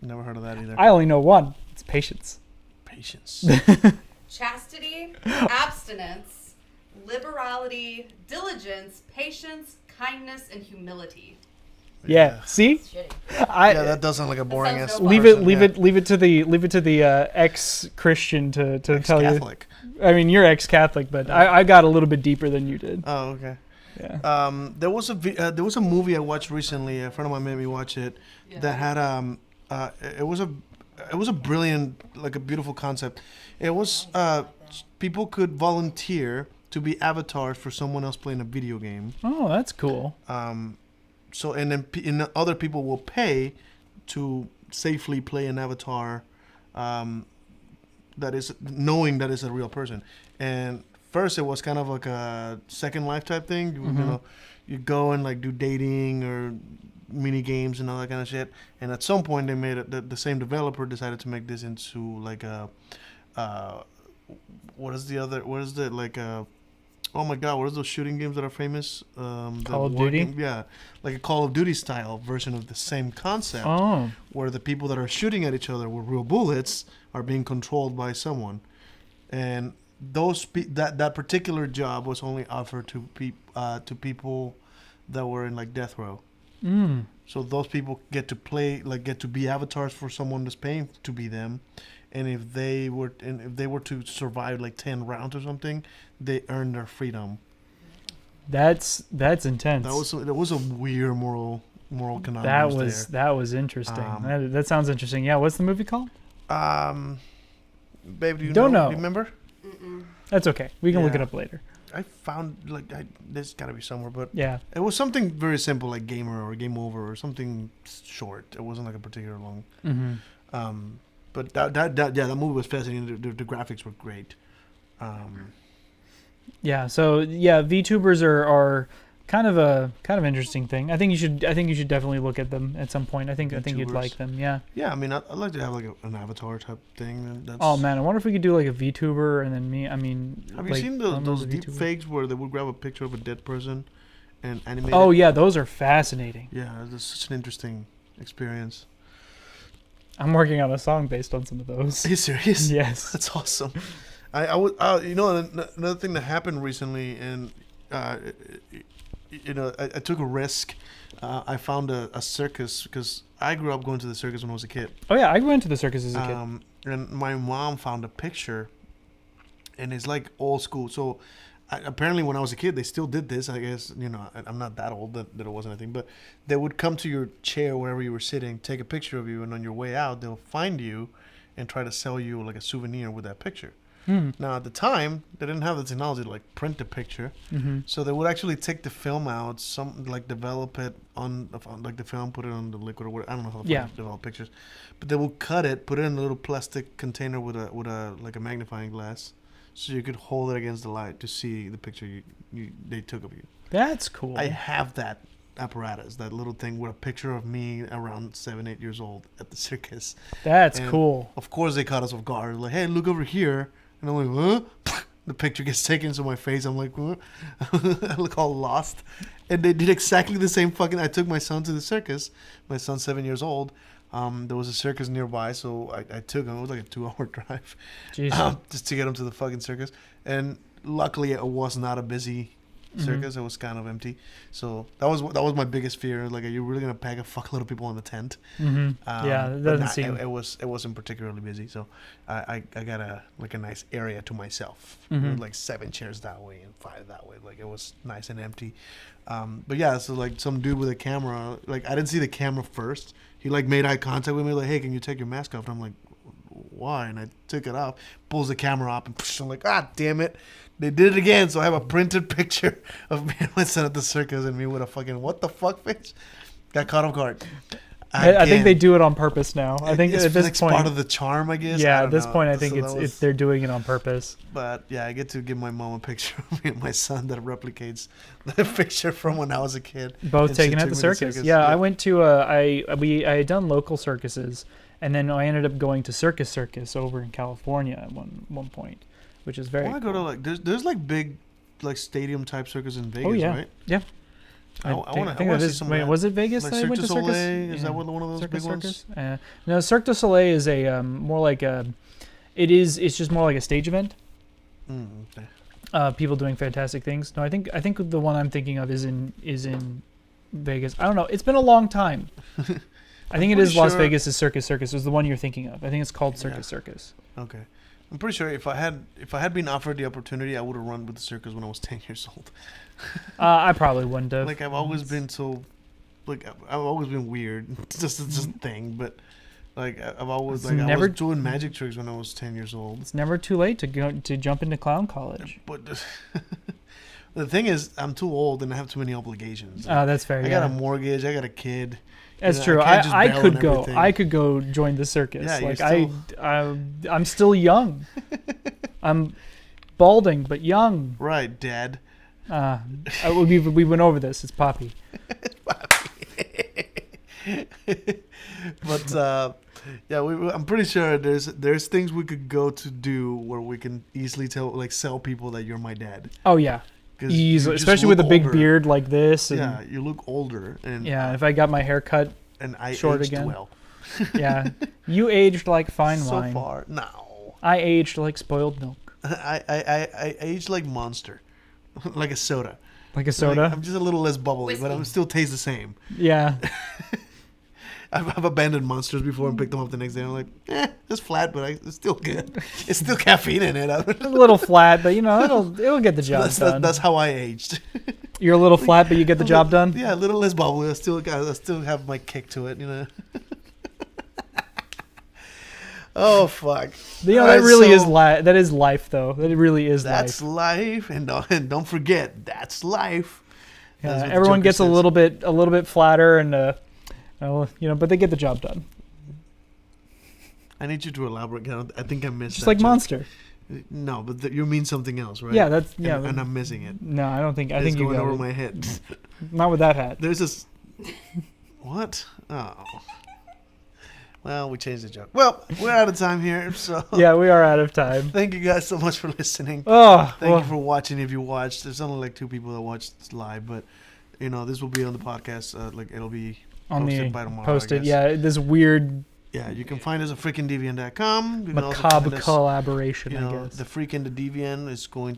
Never heard of that either. I only know one. It's patience. Patience. Chastity, abstinence, liberality, diligence, patience, kindness, and humility. Yeah. See? Shitty. Yeah, that does sound like a boring sounds ass. so Leave person, it. Leave it to the ex-Christian to tell you. Catholic. I mean, you're ex-Catholic, but I got a little bit deeper than you did. Oh, okay. Yeah. There was a movie I watched recently. A friend of mine made me watch it. Yeah. That had It was a brilliant, like a beautiful concept. It was people could volunteer to be avatars for someone else playing a video game. Oh, that's cool. So and then other people will pay to safely play an avatar, that is knowing that is a real person. And first it was kind of like a Second Life type thing. You know, you go and like do dating or mini games and all that kind of shit. And at some point they made it. The same developer decided to make this into like a oh my god, what are those shooting games that are famous? Call of Duty? Yeah, like a Call of Duty style version of the same concept. Oh. Where the people that are shooting at each other with real bullets are being controlled by someone. And that particular job was only offered to people that were in like death row. Mm. So those people get to be avatars for someone that's paying to be them. And if they were to survive like 10 rounds or something, they earn their freedom. That's intense. That was a weird moral conundrum. That was interesting. That sounds interesting. Yeah, what's the movie called? Babe, do you know? Do you remember? Mm-mm. That's okay. We can look it up later. I found there's got to be somewhere, but yeah, it was something very simple like Gamer or Game Over or something short. It wasn't like a particular long. Mm-hmm. But that movie was fascinating. The graphics were great. Yeah. So yeah, VTubers are kind of interesting thing. I think you should definitely look at them at some point. I think you'd like them. Yeah. Yeah. I mean, I'd like to have like an avatar type thing. Oh man, I wonder if we could do like a VTuber and then me. I mean, have you seen those deep fakes where they would grab a picture of a dead person and animate? Oh yeah, those are fascinating. Yeah, it's such an interesting experience. I'm working on a song based on some of those. Are you serious? Yes. That's awesome. Another thing that happened recently, and I took a risk. I found a circus because I grew up going to the circus when I was a kid. Oh yeah, I went to the circus as a kid. And my mom found a picture, and it's like old school. So apparently when I was a kid, they still did this. I guess, I'm not that old that it wasn't anything, but they would come to your chair wherever you were sitting, take a picture of you, and on your way out, they'll find you and try to sell you like a souvenir with that picture. Now at the time, they didn't have the technology to like print the picture, so they would actually take the film out, develop it on like the film, put it on the liquid or whatever. I don't know how to develop pictures, but they will cut it, put it in a little plastic container with a like a magnifying glass. So you could hold it against the light to see the picture they took of you. That's cool. I have that apparatus, that little thing with a picture of me around 7-8 years old at the circus. That's cool. Of course they caught us off guard. Like, hey, look over here. And I'm like, huh? The picture gets taken to my face. I'm like, what? I look all lost. And they did exactly the same I took my son to the circus. My son's 7 years old. There was a circus nearby, so I took him. It was like a 2-hour drive, just to get him to the fucking circus. And luckily, it was not a busy circus. It was kind of empty. So that was my biggest fear. Like, are you really gonna pack a fuckload of people in the tent? Yeah, it doesn't seem. It wasn't particularly busy. So I got a nice area to myself. Like 7 chairs that way and 5 that way. Like, it was nice and empty. But yeah, so like some dude with a camera. Like, I didn't see the camera first. He like made eye contact with me, like, "Hey, can you take your mask off?" And I'm like, "Why?" And I took it off, pulls the camera up, and I'm like, "Ah, damn it!" They did it again. So I have a printed picture of me and my son at the circus, and me with a fucking what the fuck face. Got caught off guard. I think they do it on purpose now. I think at this point, part of the charm, I guess. Yeah, at this point, I think it's they're doing it on purpose. But yeah, I get to give my mom a picture of me and my son that replicates the picture from when I was a kid. Both taken at the circus. Yeah, I went to I had done local circuses, and then I ended up going to Circus over in California at one point, which is very. I want to go to like there's like big like stadium type circus in Vegas, oh, yeah. right? Yeah. I want to see some. Wait, was it Vegas like that I went to Cirque du circus? Soleil? Is that one of those big ones? No, Cirque du Soleil is a more like a. It's just more like a stage event. Okay. People doing fantastic things. No, I think the one I'm thinking of is in Vegas. I don't know. It's been a long time. I think it is Las Vegas' Circus is the one you're thinking of. I think it's called Circus. Okay. I'm pretty sure if I had been offered the opportunity, I would have run with the circus when I was 10 years old. I probably wouldn't have. Like, I've always been so, like, I've always been weird. It's just a thing, but Like I've always It's I never- was doing magic tricks when I was 10 years old. It's never too late to jump into clown college. But the thing is, I'm too old and I have too many obligations. Oh, that's fair. I got a mortgage. I got a kid. That's true. can't just I bail could on go. everything. I could go join the circus. Yeah, you're like I'm still young. I'm balding but young. Right, Dad. We went over this. It's Poppy. But yeah, I'm pretty sure there's things we could go to do where we can easily sell people that you're my dad. Oh yeah, 'Cause you easily, just especially with a look big older. beard like this. And, Yeah, you look older, and yeah, if I got my hair cut and I short aged again. well. Yeah, you aged like fine So wine. far, no. I aged like spoiled milk. I aged like Monster, like a soda. Like a soda. I'm just a little less bubbly, but I'm still taste the same. Yeah. I've abandoned Monsters before and picked them up the next day. I'm like, it's flat, but it's still good. It's still caffeine in it. It's a little flat, but it'll get the job done. That's how I aged. You're a little flat, but you get the job done. Yeah, a little less bubbly. I still have my kick to it, you know. Oh fuck! That really is life. That is life, though. That really is life. That's life, and don't forget, that's life. Yeah, That's what everyone Joker gets says. a little bit flatter, and but they get the job done. I need you to elaborate. I think I missed. Just that like joke. Monster. No, but you mean something else, right? Yeah, that's and I'm missing it. No, I don't think. I It's think you going got over it. my head. Not with that hat. There's this. What? Oh. Well, we changed the joke. Well, we're out of time here, so Yeah, we are out of time. thank you guys so much for listening. Oh, Thank you for watching. If you watched, there's only like 2 people that watched live, but this will be on the podcast. It'll be on posted the by tomorrow. I posted. guess. Yeah, this weird Yeah, you can find us at freakingdeviant.com. You can also macabre find us, collaboration. I guess. The Freak and the Deviant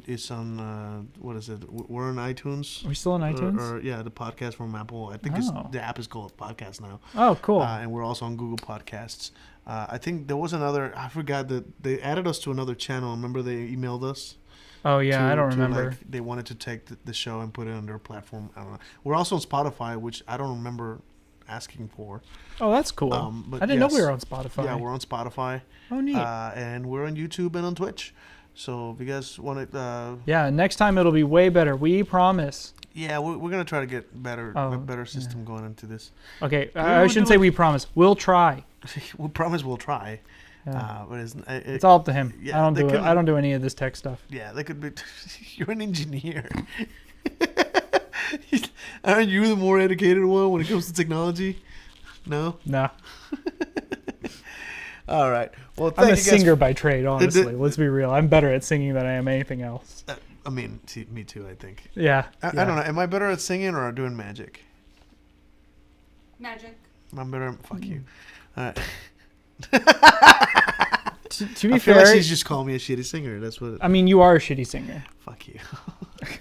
is on what is it? We're on iTunes. Are we still on iTunes? Or yeah, the podcast from Apple. I think the app is called Podcast now. Oh, cool. And we're also on Google Podcasts. I think there was another. I forgot that they added us to another channel. Remember they emailed us. Oh yeah, I don't remember. They wanted to take the show and put it on their platform. I don't know. We're also on Spotify, which I don't remember asking for. Oh, that's cool. But I didn't know we were on Spotify. Yeah, we're on Spotify. Oh, neat. And we're on YouTube and on Twitch. So if you guys want to... yeah, next time it'll be way better. We promise. Yeah, we're going to try to get a better system going into this. Okay, I shouldn't say we promise. We'll try. We promise we'll try. Yeah. But it's all up to him. Yeah, I don't do any of this tech stuff. Yeah, they could be... You're an engineer. Aren't you the more educated one when it comes to technology? No? Nah. All right. Well, I'm a singer by trade, honestly. Let's be real. I'm better at singing than I am anything else. I mean, me too, I think. Yeah. I don't know. Am I better at singing or doing magic? Magic. I'm better. Fuck you. All right. To be I feel fair, like she's just calling me a shitty singer. That's what. I mean, you are a shitty singer. Fuck you.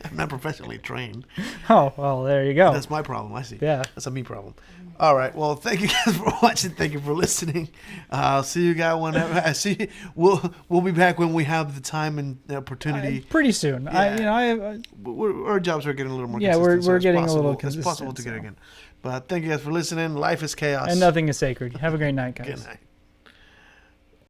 I'm not professionally trained. Oh, well, there you go. That's my problem. I see. Yeah. That's a me problem. All right. Well, thank you guys for watching. Thank you for listening. I'll see you guys whenever. I see. We'll be back when we have the time and the opportunity. Pretty soon. Yeah. Our jobs are getting a little more. Yeah, consistent, we're so getting possible, a little It's consistent. possible to get again. But thank you guys for listening. Life is chaos. And nothing is sacred. Have a great night, guys. Good night.